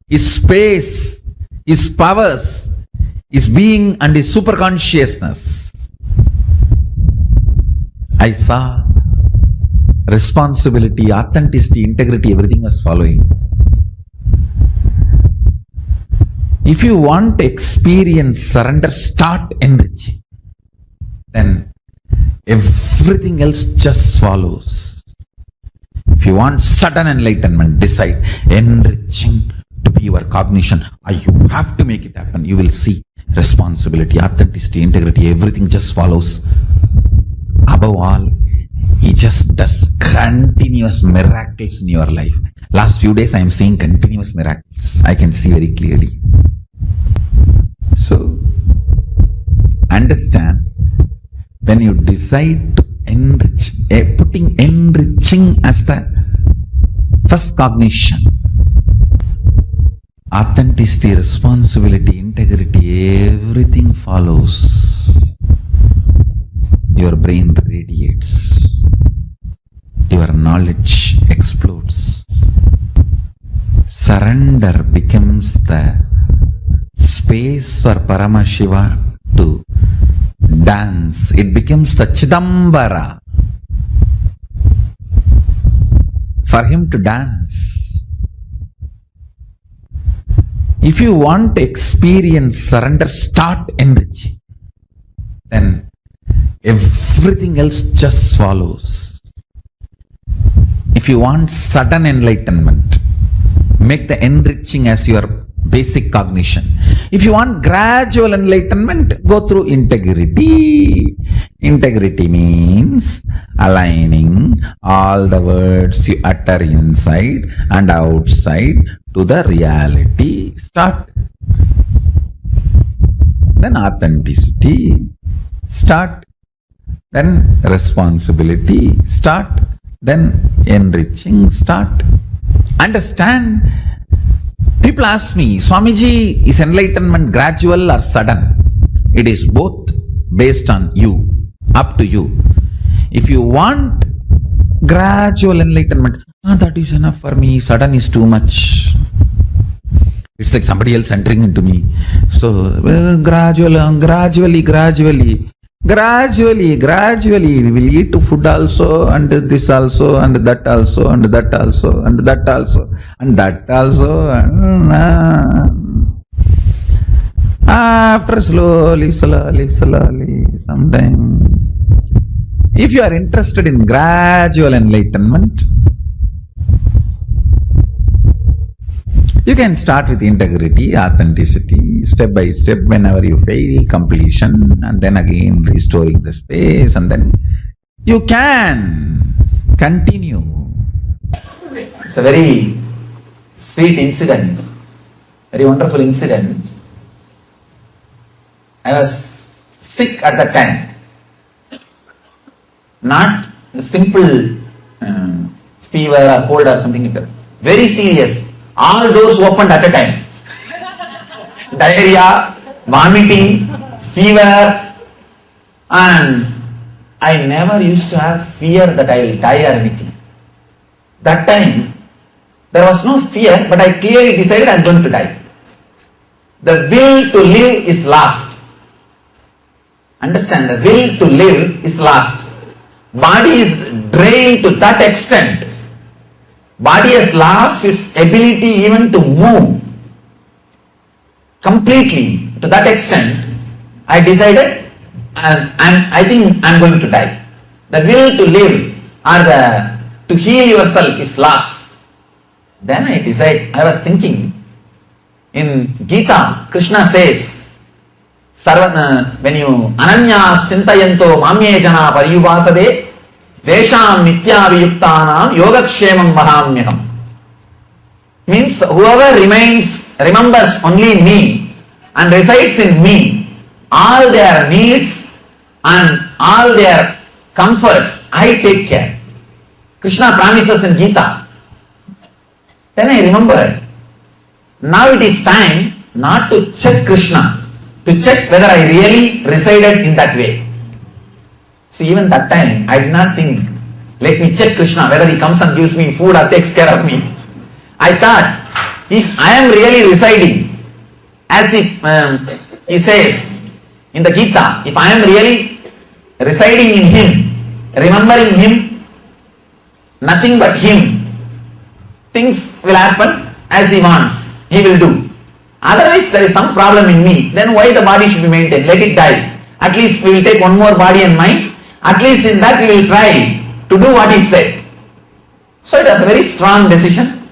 his space, his powers, his being and his superconsciousness. I saw responsibility, authenticity, integrity, everything was following. If you want to experience surrender, start enriching. Then everything else just follows. If you want sudden enlightenment, decide enriching to be your cognition. You have to make it happen. You will see responsibility, authenticity, integrity, everything just follows. Above all, he just does continuous miracles in your life. Last few days I am seeing continuous miracles. I can see very clearly. So, understand, when you decide to enrich, putting enriching as the first cognition, authenticity, responsibility, integrity, everything follows. Your brain radiates. Your knowledge explodes. Surrender becomes the space for Paramashiva to dance. It becomes the Chidambara for him to dance. If you want to experience surrender, start enriching. Then everything else just follows. If you want sudden enlightenment, make the enriching as your basic cognition. If you want gradual enlightenment, go through integrity. Integrity means aligning all the words you utter inside and outside to the reality. Start. Then authenticity. Start. Then responsibility. Start. Then enriching. Start. Understand? People ask me, Swamiji, is enlightenment gradual or sudden? It is both based on you, up to you. If you want gradual enlightenment, that is enough for me, sudden is too much. It's like somebody else entering into me. So, gradually, we will eat food also, and this also, and that also, and that also, and that also, and that also. After slowly, sometime. If you are interested in gradual enlightenment, you can start with integrity, authenticity, step by step. Whenever you fail, completion, and then again restoring the space, and then you can continue. It's a very sweet incident, very wonderful incident. I was sick at that time. Not a simple fever or cold or something like that. Very serious. All doors opened at a time. Diarrhea, vomiting, fever, and I never used to have fear that I will die or anything. That time, there was no fear, but I clearly decided I am going to die. The will to live is lost. Understand, the will to live is lost. Body is drained to that extent. Body has lost its ability even to move. Completely, to that extent, I decided I think I am going to die. The will to live or to heal yourself is lost. Then I decided, I was thinking, in Gita, Krishna says, when you ananyas chintayanto mamye jana pariyupasade desham nityaviyuktanam yogakshemam mahamyaham. Means whoever remembers only me and resides in me, all their needs and all their comforts, I take care. Krishna promises in Gita. Then I remembered, now it is time not to check Krishna, to check whether I really resided in that way. So even that time, I did not think, let me check Krishna, whether he comes and gives me food or takes care of me. I thought, if I am really residing, as he says in the Gita, if I am really residing in him, remembering him, nothing but him, things will happen as he wants, he will do. Otherwise, there is some problem in me, then why the body should be maintained? Let it die. At least we will take one more body and mind. At least in that we will try to do what he said. So it was a very strong decision.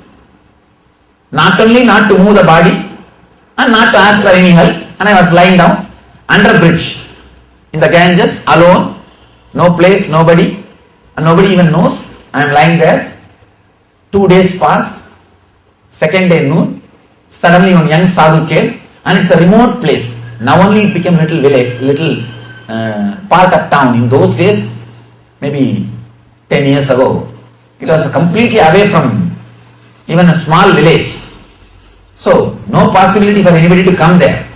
Not only not to move the body and not to ask for any help. And I was lying down under a bridge in the Ganges alone. No place, nobody. And nobody even knows I am lying there. 2 days passed. Second day noon. Suddenly one young sadhu came, and it's a remote place. Now only it became little village, little part of town. In those days, maybe 10 years ago, it was completely away from even a small village. So no possibility for anybody to come there.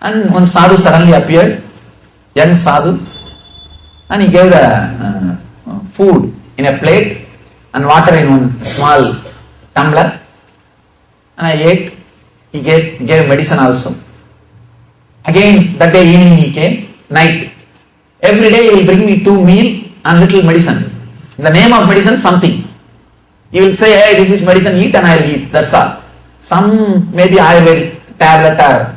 And one sadhu suddenly appeared, young sadhu, and he gave the food in a plate and water in one small tumbler. And I ate. He gave medicine also. Again, that day evening he came, night. Every day he will bring me 2 meal and little medicine. In the name of medicine, something. He will say, hey, this is medicine, eat, and I will eat. That's all. Some maybe Ayurvedic tablet or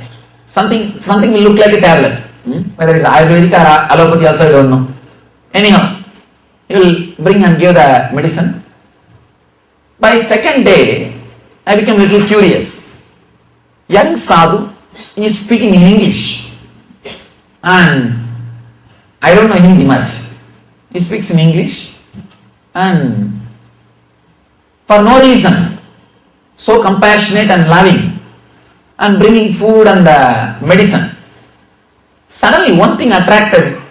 something will look like a tablet. Whether it's Ayurvedic or allopathy also, I don't know. Anyhow, he will bring and give the medicine. By second day, I became a little curious. Young sadhu is speaking in English, and I don't know Hindi much. He speaks in English, and for no reason, so compassionate and loving, and bringing food and medicine. Suddenly one thing attracted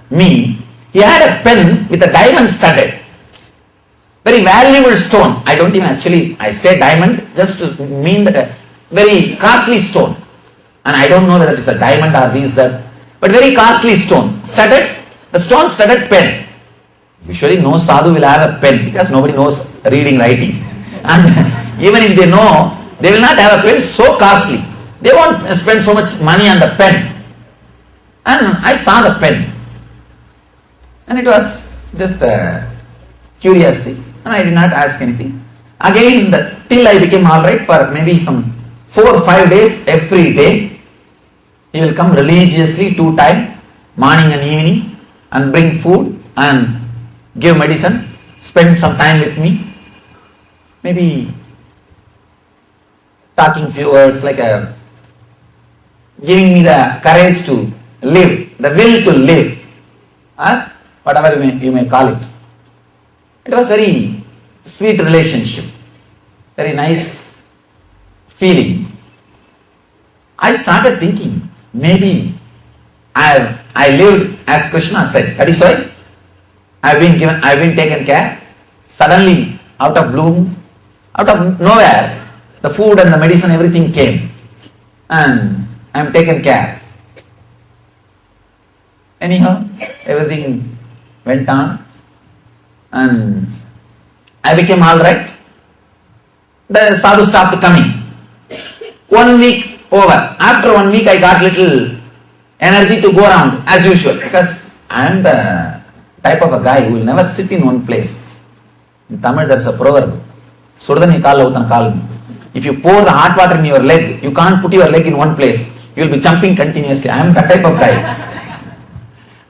me. He had a pen with a diamond studded. Very valuable stone. I don't even actually, I say diamond just to mean that a very costly stone. And I don't know whether it's a diamond or this, that, but very costly stone. Studded, the stone studded pen. Usually no sadhu will have a pen because nobody knows reading, writing. And even if they know, they will not have a pen so costly. They won't spend so much money on the pen. And I saw the pen. And it was just a curiosity. And I did not ask anything. Again, till I became alright for maybe some 4 or 5 days, every day, he will come religiously 2 times, morning and evening, and bring food and give medicine, spend some time with me, maybe talking few words, like giving me the courage to live, the will to live, or whatever you may call it. It was very sweet relationship, very nice feeling. I started thinking, maybe I lived as Krishna said. That is why I've been taken care. Suddenly, out of bloom, out of nowhere, the food and the medicine, everything came, and I'm taken care. Anyhow, everything went on, and I became all right. The sadhu stopped coming. 1 week over. After 1 week, I got little energy to go around as usual, because I am the type of a guy who will never sit in one place. In Tamil, there is a proverb: "Surdani kaala utan kaal." If you pour the hot water in your leg, you can't put your leg in one place. You will be jumping continuously. I am that type of guy.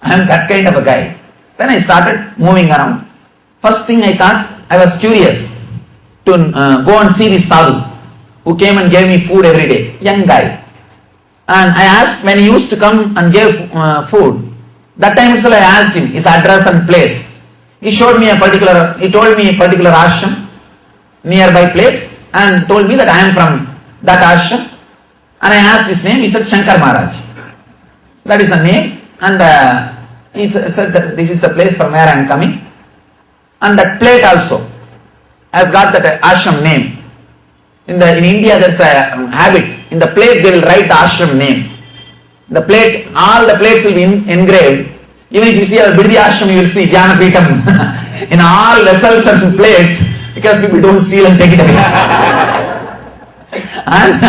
I am that kind of a guy. Then I started moving around. First thing I thought, I was curious to go and see this sadhu who came and gave me food every day. Young guy. And I asked, when he used to come and give food, that time itself I asked him his address and place. He told me a particular ashram, nearby place, and told me that I am from that ashram. And I asked his name. He said Shankar Maharaj. That is a name. And he said that this is the place from where I am coming. And that plate also has got that ashram name. In India there is a habit. In the plate they will write the ashram name. The plate, all the plates will be engraved. Even if you see a Bidhi ashram, you will see Jnana Peetham in all vessels and plates, because people don't steal and take it away. And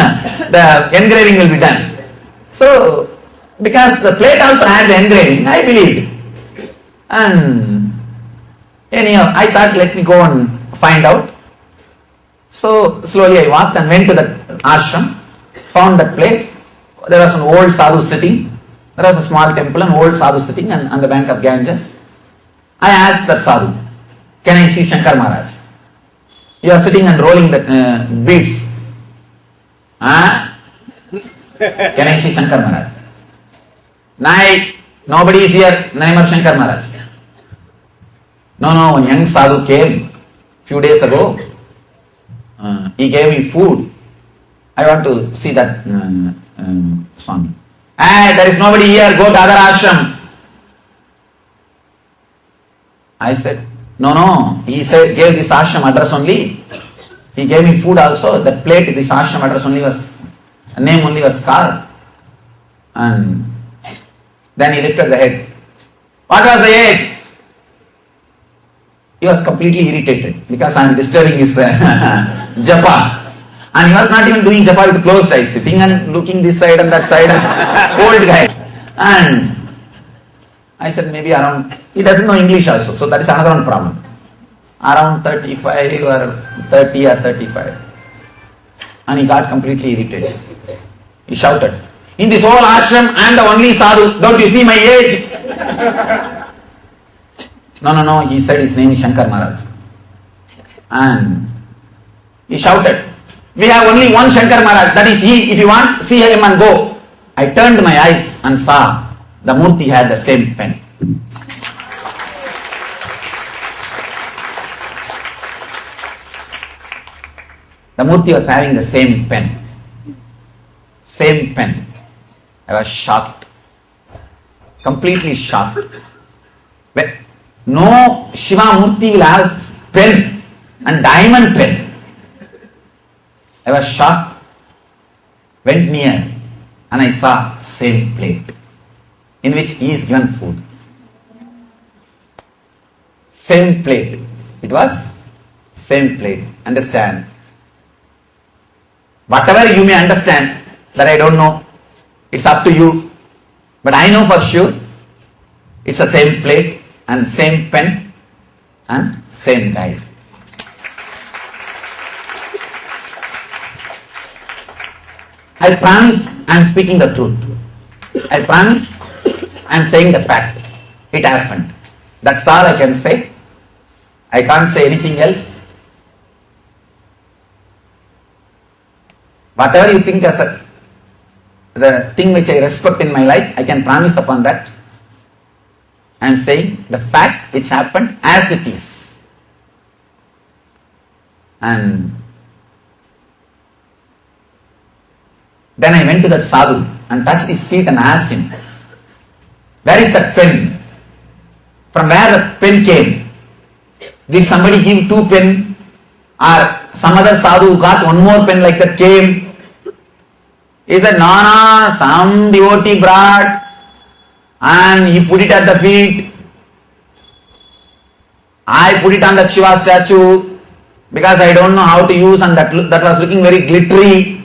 the engraving will be done. So, because the plate also had the engraving, I believed. And anyhow, I thought, let me go and find out. So slowly I walked and went to that ashram, found that place. There was an old sadhu sitting. There was a small temple, an old sadhu sitting on the bank of Ganges. I asked the sadhu, can I see Shankar Maharaj? He was sitting and rolling the beads. Can I see Shankar Maharaj? Night, nobody is here in the name of Shankar Maharaj. No, one young sadhu came few days ago. He gave me food. I want to see that Swami. There is nobody here, go to other ashram. I said, no, he said, gave this ashram address only. He gave me food also. That plate, this ashram address only was, name only was carved. And then he lifted the head. What was the age? He was completely irritated because I am disturbing his japa. And he was not even doing japa with closed eyes, sitting and looking this side and that side, old guy. And I said maybe around, he doesn't know English also, so that is another one problem. Around 35 or 30 or 35. And he got completely irritated. He shouted, in this whole ashram, I am the only sadhu, don't you see my age? No, he said his name is Shankar Maharaj. And he shouted, we have only one Shankar Maharaj, that is he, if you want, see him and go. I turned my eyes and saw the Murti had the same pen. The Murti was having the same pen. Same pen. I was shocked. Completely shocked. No Shiva Murti will have pen and diamond pen. I was shocked. Went near and I saw same plate in which he is given food. Same plate. It was same plate. Understand? Whatever you may understand that I don't know, it's up to you. But I know for sure it's the same plate and same pen and same guide. I promise I am speaking the truth. I promise I am saying the fact. It happened. That's all I can say. I can't say anything else. Whatever you think as the thing which I respect in my life, I can promise upon that. I am saying the fact which happened as it is. And then I went to that sadhu and touched his feet and asked him, where is that pen? From where the pen came? Did somebody give 2 pen? Or some other sadhu who got 1 more pen like that came? He said, no, some devotee brought and he put it at the feet. I put it on the Shiva statue because I don't know how to use, and that was looking very glittery.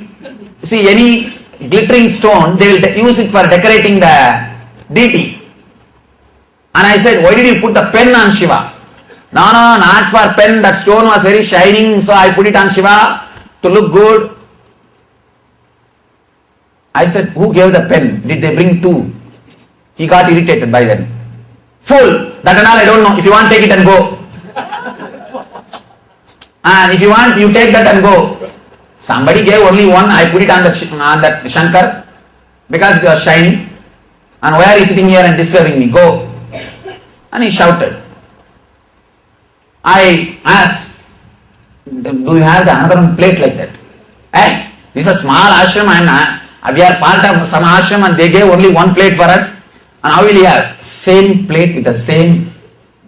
See, any glittering stone, they will use it for decorating the deity. And I said, why did you put the pen on Shiva? No, not for pen. That stone was very shining, so I put it on Shiva to look good. I said, who gave the pen? Did they bring 2? He got irritated by them. Fool! That and all I don't know. If you want, take it and go. And if you want, you take that and go. Somebody gave only 1. I put it on that Shankar because it was shining. And why are you sitting here and disturbing me? Go. And he shouted. I asked, do you have the another plate like that? Hey, this is a small ashram and we are part of some ashram and they gave only 1 plate for us. And how will you have? Same plate with the same,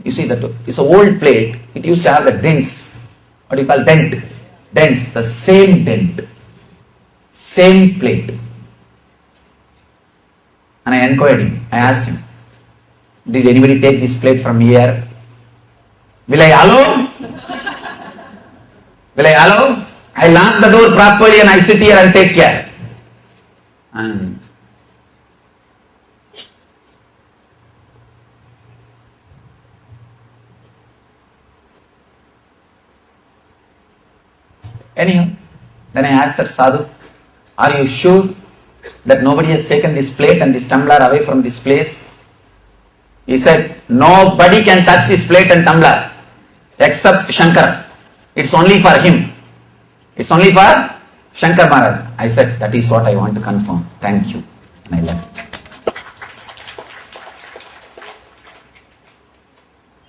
you see that it's an old plate. It used to have the dents. What do you call dent? Dents, the same dent. Same plate. And I inquired him. I asked him, did anybody take this plate from here? Will I allow? Will I allow? I lock the door properly and I sit here and take care. And anyhow, then I asked that sadhu, are you sure that nobody has taken this plate and this tumbler away from this place? He said, nobody can touch this plate and tumbler except Shankar. It's only for him. It's only for Shankar Maharaj. I said, that is what I want to confirm. Thank you. And I left.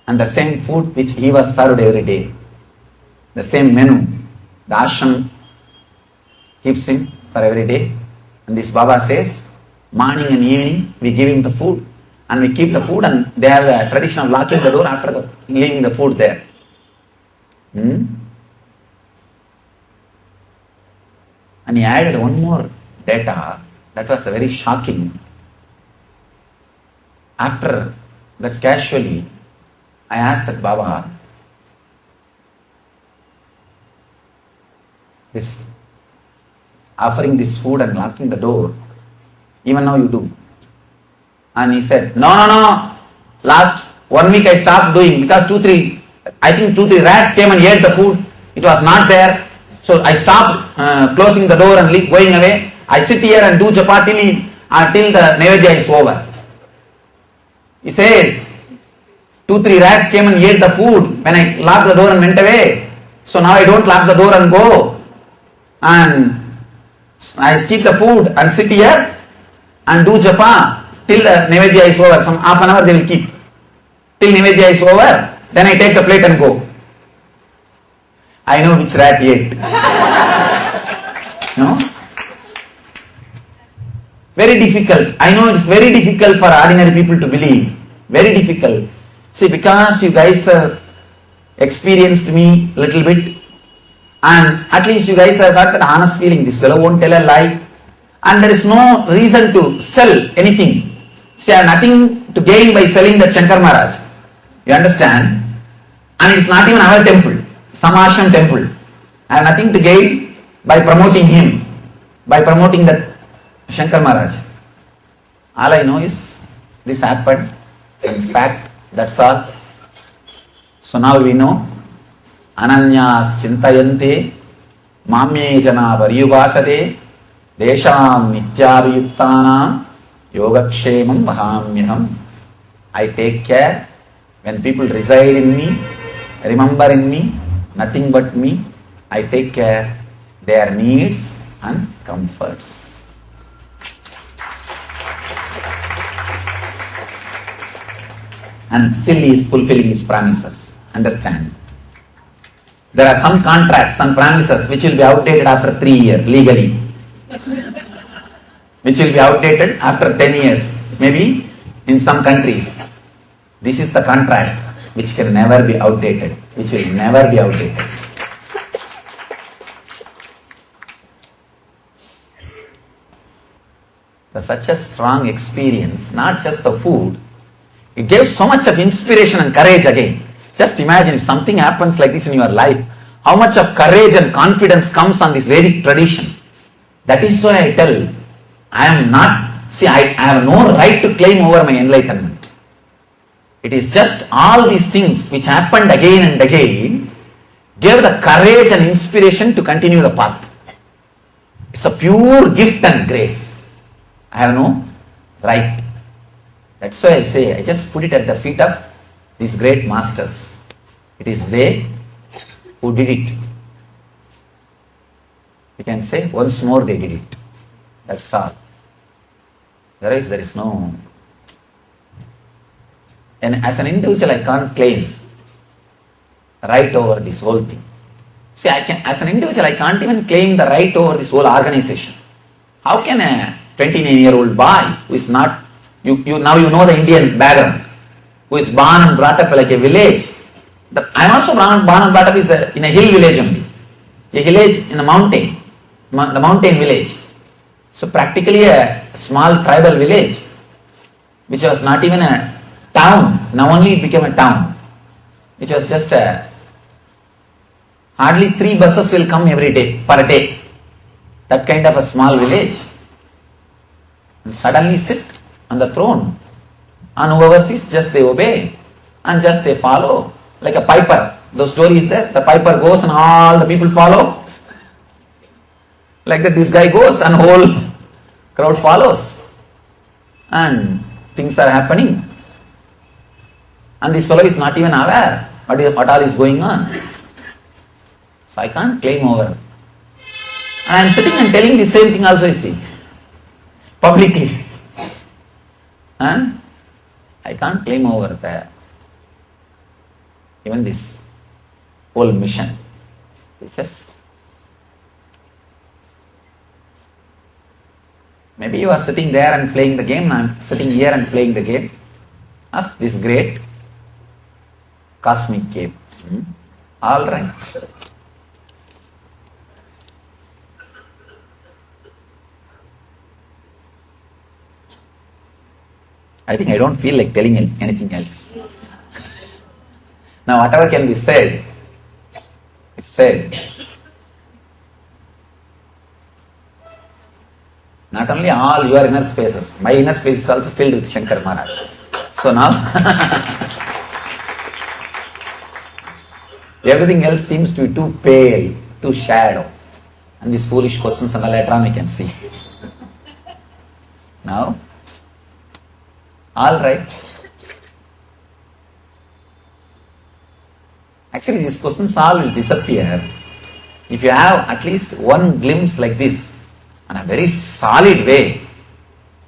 And the same food which he was served every day, the same menu, the ashram keeps him for every day. And this Baba says, morning and evening we give him the food. And we keep the food, and they have the tradition of locking the door after leaving the food there. And he added 1 more data that was very shocking. After that, casually, I asked that Baba, this offering this food and locking the door, even now you do. And he said, no. Last 1 week I stopped doing because 2-3 rats came and ate the food. It was not there. So I stopped closing the door and going away. I sit here and do japa till the Naivedya is over. He says, 2-3 rats came and ate the food when I locked the door and went away. So now I don't lock the door and go. And I keep the food and sit here and do japa till the Naivedya is over. Some half an hour they will keep. Till Naivedya is over, then I take the plate and go. I know which rat ate. No? Very difficult. I know it's very difficult for ordinary people to believe. Very difficult. See, because you guys have experienced me a little bit, and at least you guys have got that honest feeling, this fellow won't tell a lie, and there is no reason to sell anything. See, I have nothing to gain by selling that Shankar Maharaj. You understand? And it's not even our temple, some ashram temple. I have nothing to gain by promoting him, by promoting that Shankar Maharaj. All I know is this happened. In fact, that's all. So now we know. Ananyas chintayante mamye jana varyubhasade desham nityaviyuttanam yogakshemam vahamyaham. I take care when people reside in me, remember in me, nothing but me. I take care their needs and comforts. And still he is fulfilling his promises. Understand? There are some contracts, some promises which will be outdated after 3 years legally, which will be outdated after 10 years, maybe in some countries. This is the contract which can never be outdated, which will never be outdated. That's such a strong experience, not just the food. It gave so much of inspiration and courage again. Just imagine if something happens like this in your life, how much of courage and confidence comes on this Vedic tradition. That is why I tell, I have no right to claim over my enlightenment. It is just all these things which happened again and again gave the courage and inspiration to continue the path. It's a pure gift and grace. I have no right. That's why I say, I just put it at the feet of these great masters. It is they who did it. You can say, once more they did it. That's all. Otherwise there is no... And as an individual I can't claim right over this whole thing. See, as an individual I can't even claim the right over this whole organization. How can a 29-year-old boy who is not, now you know the Indian background, who is born and brought up like a village. I am also born and brought up in a hill village only. A village in a mountain, the mountain village. So practically a small tribal village, which was not even a town. Now only it became a town. Which was just hardly 3 buses will come every day, per day. That kind of a small village. And suddenly sit on the throne. And whoever sees, just they obey. And just they follow. Like a piper. The story is there. The piper goes and all the people follow. Like that this guy goes and whole crowd follows. And things are happening. And this fellow is not even aware what all is going on. So I can't claim over. And I am sitting and telling the same thing also, you see. Publicly. And I can't claim over even this whole mission. It's just... Maybe you are sitting there and playing the game, I am sitting here and playing the game of this great cosmic game. All right. I think I don't feel like telling anything else. Now whatever can be said is said. Not only all your inner spaces, my inner space is also filled with Shankar Maharaj. So now, everything else seems to be too pale, too shadow. And these foolish questions and the later on we can see. Now, all right. Actually, these questions all will disappear if you have at least one glimpse like this, in a very solid way,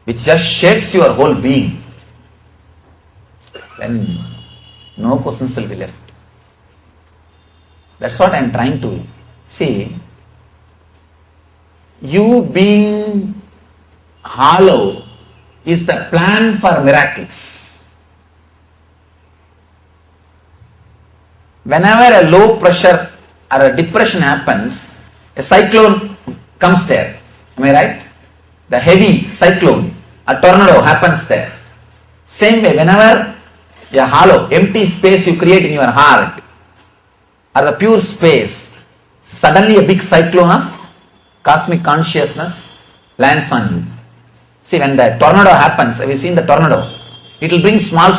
which just shakes your whole being. Then no questions will be left. That's what I am trying to see. You being hollow is the plan for miracles. Whenever a low pressure or a depression happens, a cyclone comes there. Am I right? The heavy cyclone, a tornado happens there. Same way, whenever a hollow, empty space you create in your heart, or the pure space, suddenly a big cyclone of cosmic consciousness lands on you. See, when the tornado happens, have you seen the tornado? It will bring small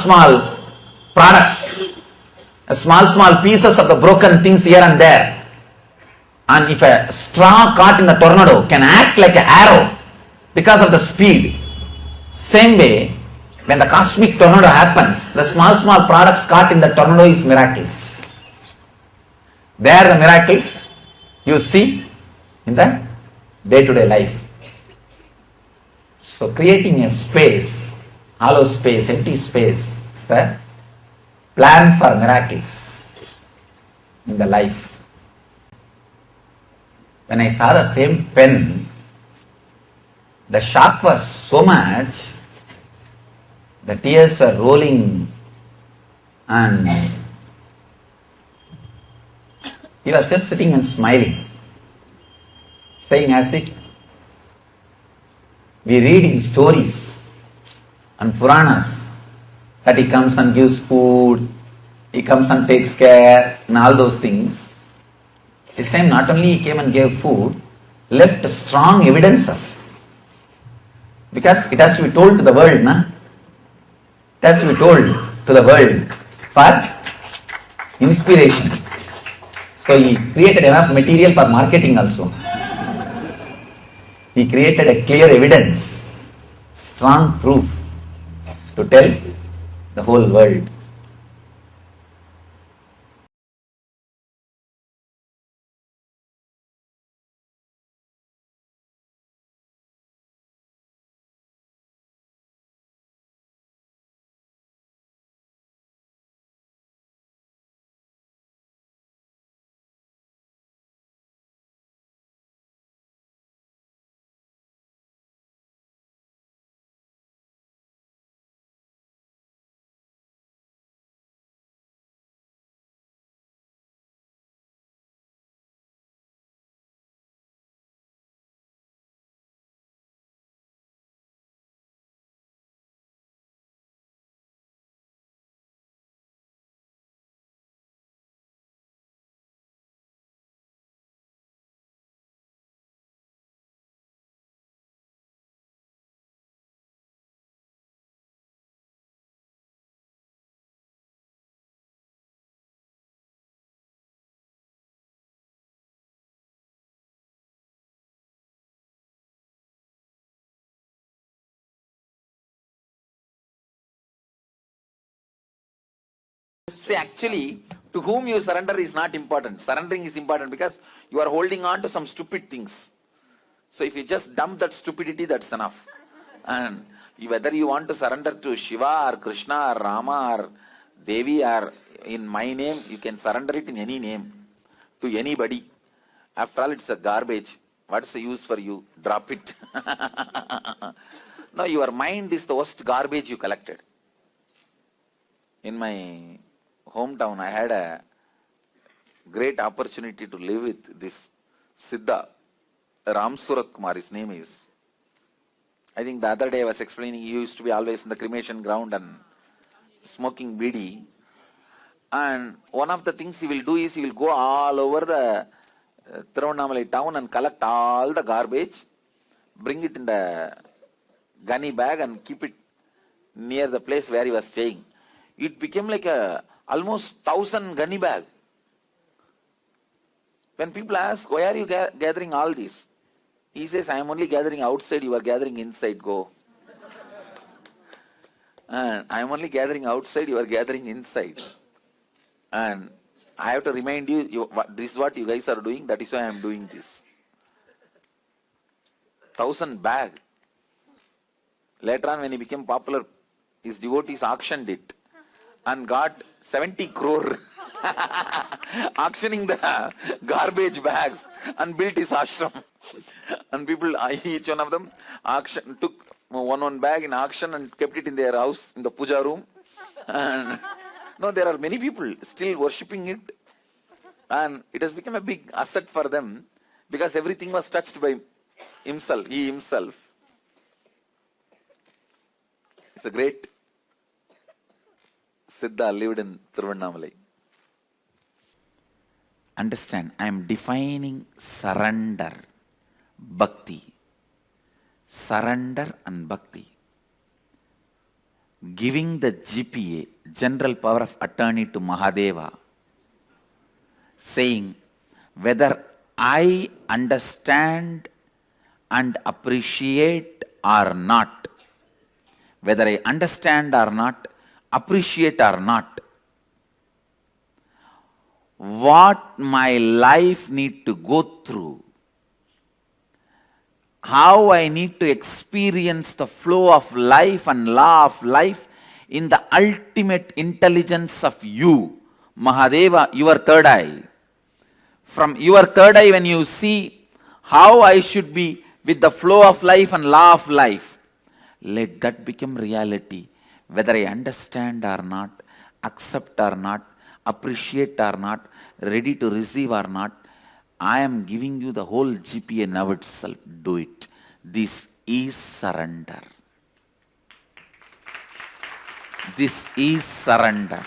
products, small pieces of the broken things here and there. And if a straw caught in the tornado can act like an arrow because of the speed, same way, when the cosmic tornado happens, the small products caught in the tornado is miracles. They are the miracles you see in the day-to-day life. So creating a space, hollow space, empty space, is the plan for miracles in the life. when I saw the same pen, the shock was so much, the tears were rolling, and he was just sitting and smiling, saying as if we read in stories and Puranas that he comes and gives food, he comes and takes care and all those things. This time not only he came and gave food, left strong evidences. Because it has to be told to the world, na? It has to be told to the world for inspiration. So he created enough material for marketing also. He created a clear evidence, strong proof to tell the whole world. See, actually, to whom you surrender is not important. Surrendering is important because you are holding on to some stupid things. So if you just dump that stupidity, that's enough. And whether you want to surrender to Shiva or Krishna or Rama or Devi or in my name, you can surrender it in any name to anybody. After all, it's a garbage. What's the use for you? Drop it. No, your mind is the worst garbage you collected. In my hometown, I had a great opportunity to live with this Siddha, Ram Surat Kumar, his name is. I think the other day I was explaining, he used to be always in the cremation ground and smoking bidi. And one of the things he will do is he will go all over the Tiruvannamalai town and collect all the garbage, bring it in the gunny bag and keep it near the place where he was staying. It became like a almost 1,000 gunny bag. When people ask, why are you gathering all this? He says, I am only gathering outside, you are gathering inside, go. And I am only gathering outside, you are gathering inside. And I have to remind you, this is what you guys are doing, that is why I am doing this. 1,000 bag. Later on when he became popular, his devotees auctioned it and got 70 crore auctioning the garbage bags and built his ashram. And people, each one of them took one bag in auction and kept it in their house, in the puja room. And no, there are many people still worshipping it. And it has become a big asset for them because everything was touched by himself, he himself. It's a great Siddha lived in Tiruvannamalai. Understand, I am defining surrender, bhakti. Surrender and bhakti. Giving the GPA, general power of attorney, to Mahadeva, saying whether I understand and appreciate or not, whether I understand or not, appreciate or not, what my life need to go through, how I need to experience the flow of life and law of life in the ultimate intelligence of you, Mahadeva, your third eye. From your third eye, when you see how I should be with the flow of life and law of life. Let that become reality, whether I understand or not, accept or not, appreciate or not, ready to receive or not. I am giving you the whole GPA now itself. Do it. This is surrender. This is surrender.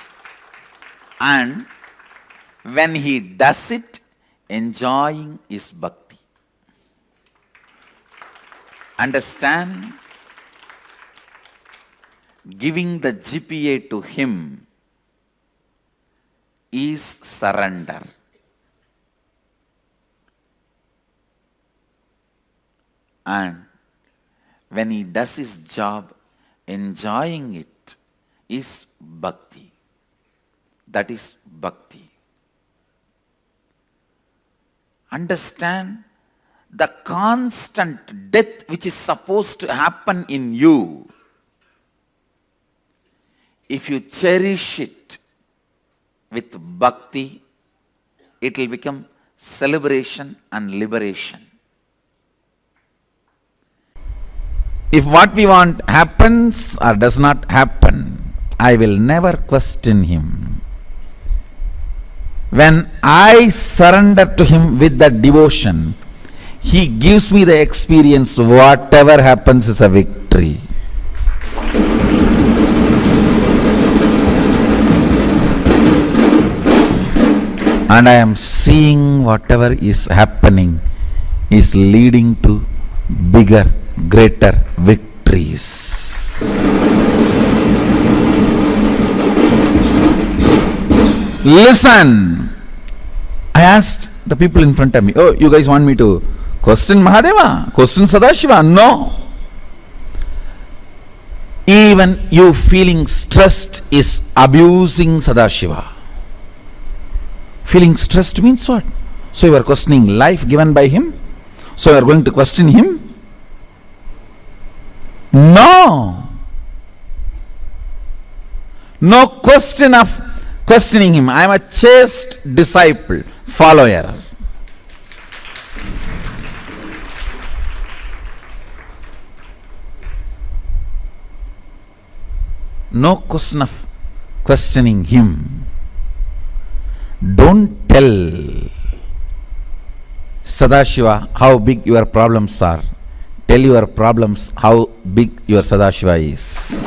And when he does it, enjoying is bhakti. Understand? Giving the GPA to him is surrender. And when he does his job, enjoying it is bhakti. That is bhakti. Understand the constant death which is supposed to happen in you. If you cherish it with bhakti, it will become celebration and liberation. If what we want happens or does not happen, I will never question him. When I surrender to him with that devotion, he gives me the experience, whatever happens is a victory. And I am seeing whatever is happening is leading to bigger, greater victories. Listen. I asked the people in front of me, oh, you guys want me to question Mahadeva? Question Sadashiva? No. Even you feeling stressed is abusing Sadashiva. Feeling stressed means what? So you are questioning life given by him? So you are going to question him? No. No question of questioning him. I am a chaste disciple, follower. No question of questioning him. Don't tell Sadashiva how big your problems are. Tell your problems how big your Sadashiva is.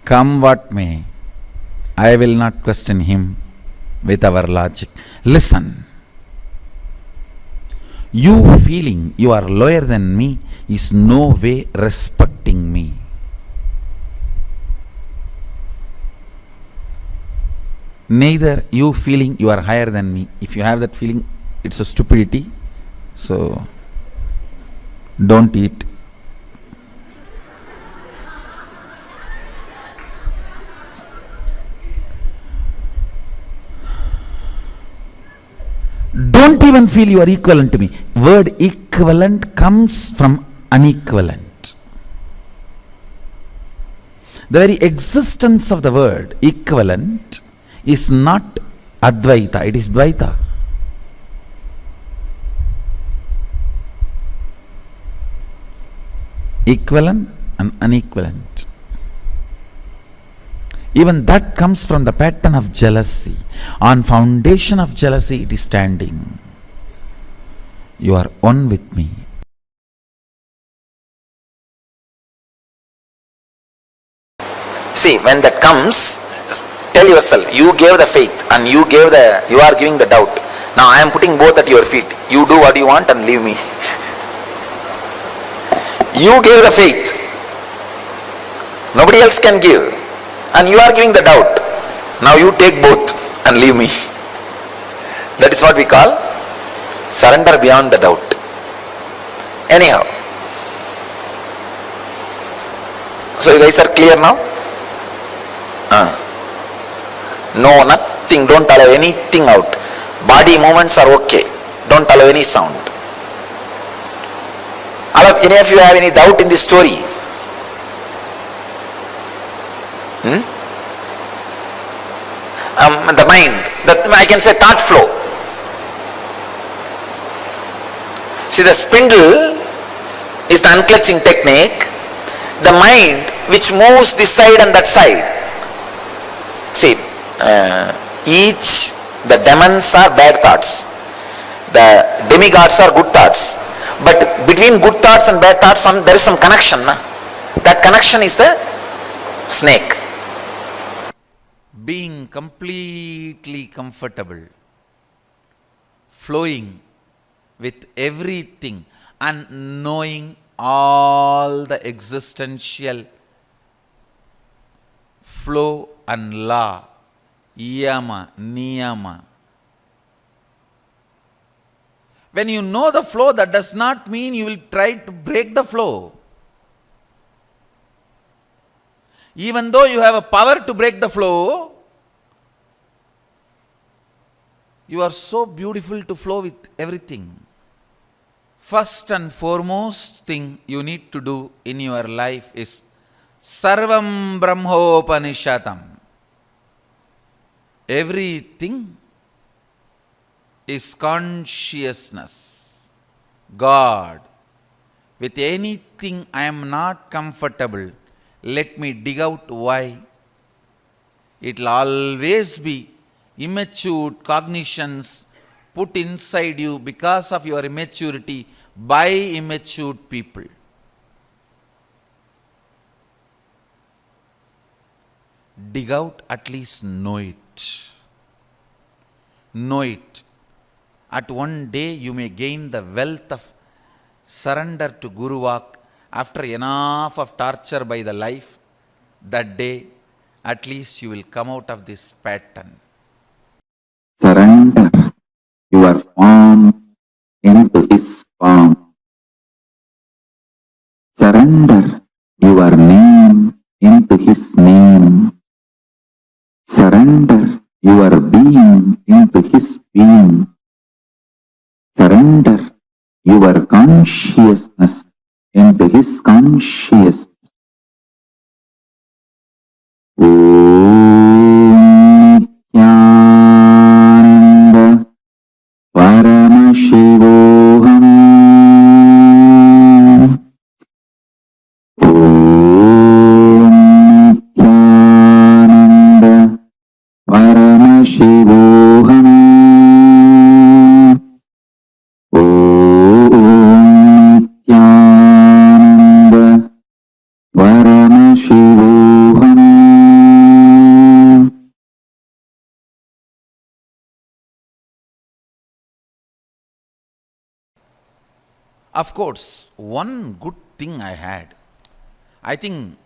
Come what may, I will not question him with our logic. Listen. You feeling you are lower than me is no way respecting me. Neither you feeling you are higher than me. If you have that feeling, it's a stupidity. So, don't eat. Don't even feel you are equivalent to me. Word equivalent comes from unequivalent. The very existence of the word equivalent is not Advaita, it is Dvaita. Equivalent and unequivalent. Even that comes from the pattern of jealousy. On foundation of jealousy it is standing. You are one with me. See, when that comes, tell yourself, you gave the faith and you are giving the doubt. Now I am putting both at your feet. You do what you want and leave me. You gave the faith. Nobody else can give. And you are giving the doubt. Now you take both and leave me. That is what we call surrender beyond the doubt. Anyhow, So you guys are clear now? No, nothing, don't allow anything out. Body movements are okay. Don't allow any sound. Any of you have any doubt in this story? The mind, I can say thought flow. See, the spindle is the unclutching technique. The mind which moves this side and that side. See, the demons are bad thoughts. The demigods are good thoughts. But between good thoughts and bad thoughts, there is some connection. That connection is the snake. Being completely comfortable, flowing with everything and knowing all the existential flow and law, yama, niyama. When you know the flow, that does not mean you will try to break the flow. Even though you have a power to break the flow, you are so beautiful to flow with everything. First and foremost thing you need to do in your life is Sarvam Brahmopanishatam. Everything is consciousness. God. With anything I am not comfortable, let me dig out why. It will always be immature cognitions put inside you because of your immaturity by immature people. Dig out, at least know it. Know it. At one day you may gain the wealth of surrender to Guru Bhakti after enough of torture by the life. That day, at least you will come out of this pattern. Surrender your form into His form. Surrender your name into His name. Surrender your being into His being. Surrender your consciousness into His consciousness. Om Nityananda Paramashivoham. Om Nityananda Paramashivoham. Om Nityananda Paramashivoham. Of course, one good thing I had. I think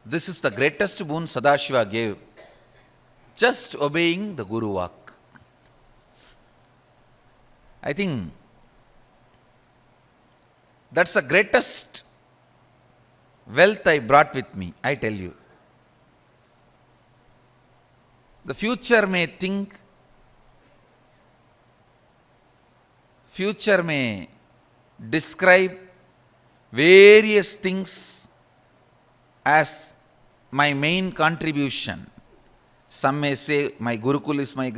this is the greatest boon Sadashiva gave. Just obeying the Guru Vak. I think that's the greatest wealth I brought with me, I tell you. The future may think, future may describe various things as my main contribution. Some may say my Gurukul is my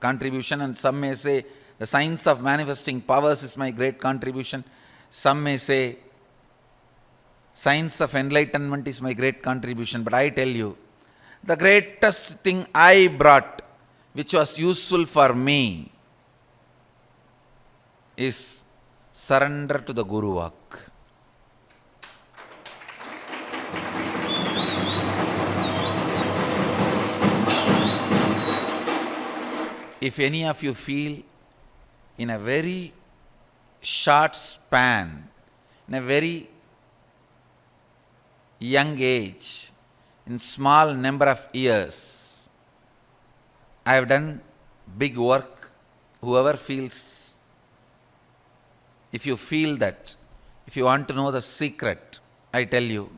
contribution, and some may say the science of manifesting powers is my great contribution. Some may say science of enlightenment is my great contribution. But I tell you, the greatest thing I brought, which was useful for me, is surrender to the Guru Vak. If any of you feel in a very short span, in a very young age, in small number of years, I have done big work. Whoever feels, if you feel that, if you want to know the secret, I tell you,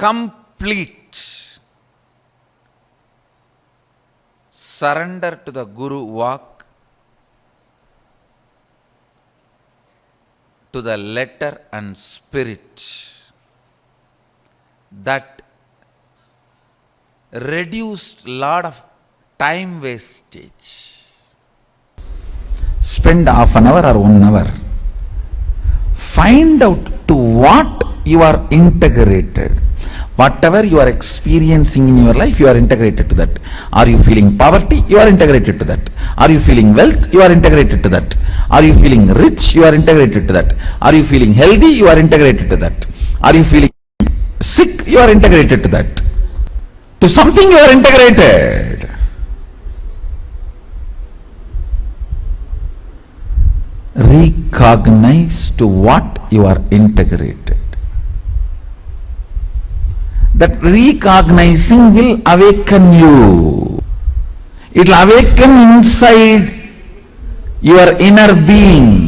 complete surrender to the Guru walk, to the letter and spirit, that reduced lot of time wastage. Spend half an hour or 1 hour. Find out to what you are integrated. Whatever you are experiencing in your life, you are integrated to that. Are you feeling poverty? You are integrated to that. Are you feeling wealth? You are integrated to that. Are you feeling rich? You are integrated to that. Are you feeling healthy? You are integrated to that. Are you feeling sick? You are integrated to that. To something you are integrated. Recognize to what you are integrated. That recognizing will awaken you. It will awaken inside your inner being.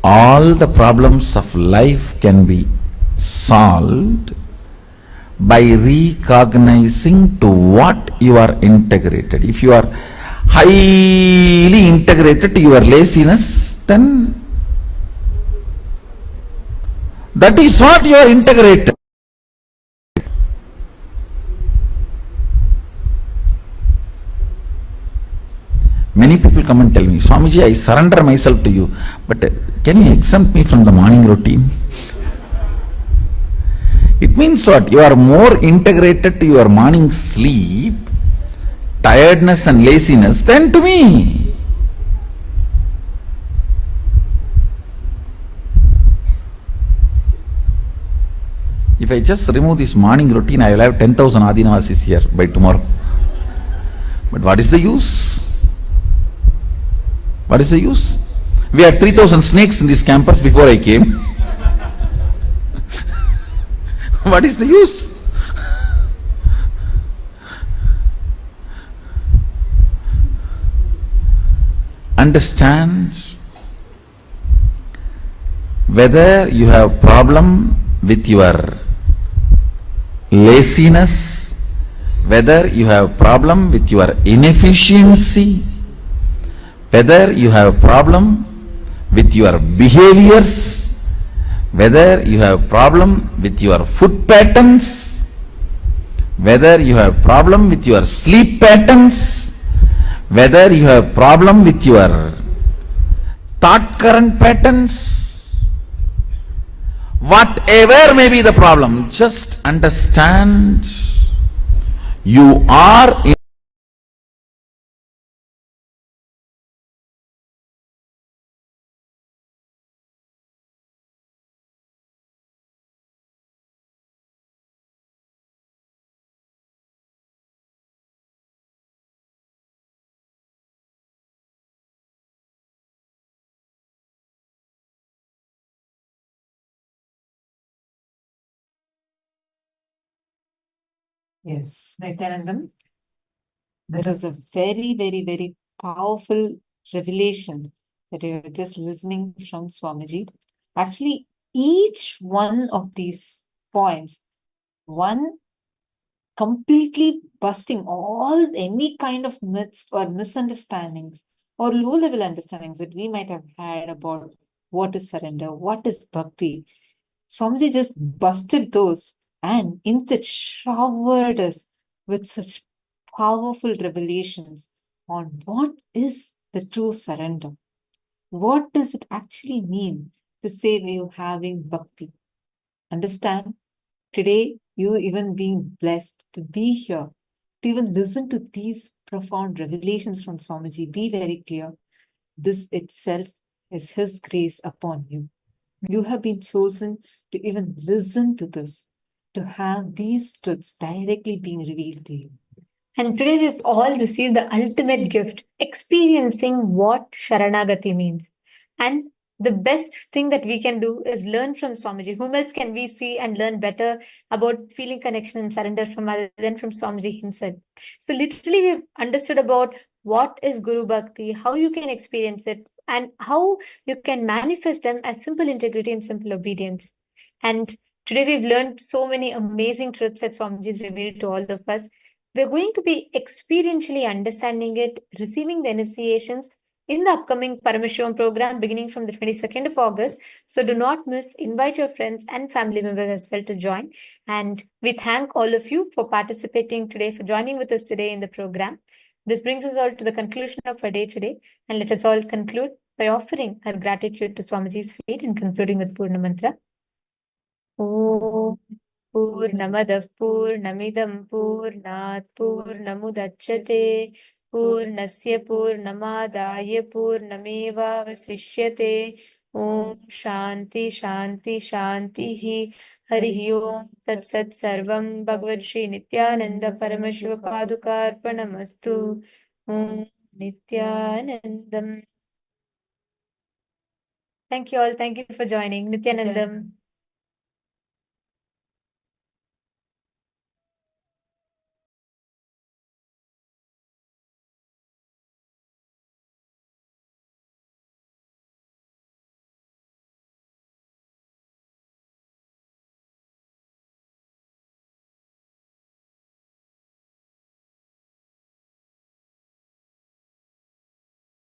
All the problems of life can be solved by recognizing to what you are integrated. If you are highly integrated to your laziness, then that is what you are integrated. Many people come and tell me, Swamiji, I surrender myself to you, but can you exempt me from the morning routine? It means what? You are more integrated to your morning sleep, tiredness and laziness than to me. If I just remove this morning routine, I will have 10,000 Adinavasis here by tomorrow. But what is the use? What is the use? We had 3,000 snakes in this campus before I came. What is the use? Understand, whether you have problem with your laziness, whether you have problem with your inefficiency, whether you have problem with your behaviors, whether you have problem with your food patterns, whether you have problem with your sleep patterns, whether you have problem with your thought current patterns, whatever may be the problem, just understand you are in Yes, Nityanandam, this is a very, very, very powerful revelation that you're just listening from Swamiji. Actually, each one of these points, one completely busting all any kind of myths or misunderstandings or low-level understandings that we might have had about what is surrender, what is bhakti. Swamiji just busted those and instead showered us with such powerful revelations on what is the true surrender. What does it actually mean to say you having bhakti? Understand, today you even being blessed to be here, to even listen to these profound revelations from Swamiji. Be very clear. This itself is His grace upon you. You have been chosen to even listen to this, to have these truths directly being revealed to you. And today we've all received the ultimate gift, experiencing what Sharanagati means. And the best thing that we can do is learn from Swamiji. Whom else can we see and learn better about feeling connection and surrender from other than from Swamiji himself? So literally we've understood about what is Guru Bhakti, how you can experience it, and how you can manifest them as simple integrity and simple obedience. And today we've learned so many amazing truths that Swamiji has revealed to all of us. We're going to be experientially understanding it, receiving the initiations in the upcoming Paramashivoham program beginning from the 22nd of August. So do not miss, invite your friends and family members as well to join. And we thank all of you for participating today, for joining with us today in the program. This brings us all to the conclusion of our day today. And let us all conclude by offering our gratitude to Swamiji's feet and concluding with Purna Mantra. Om Purnamadah Purnamidam Purnat Purnamudachyate Purnasya Purnamadaya Purnamevavasishyate. Om Shanti Shanti Shanti Harihi Om Tat Sat Sarvam Bhagavad Shri Nityananda Paramashiva Padukarpanamastu. Om Nityanandam. Thank you all. Thank you for joining. Nityanandam.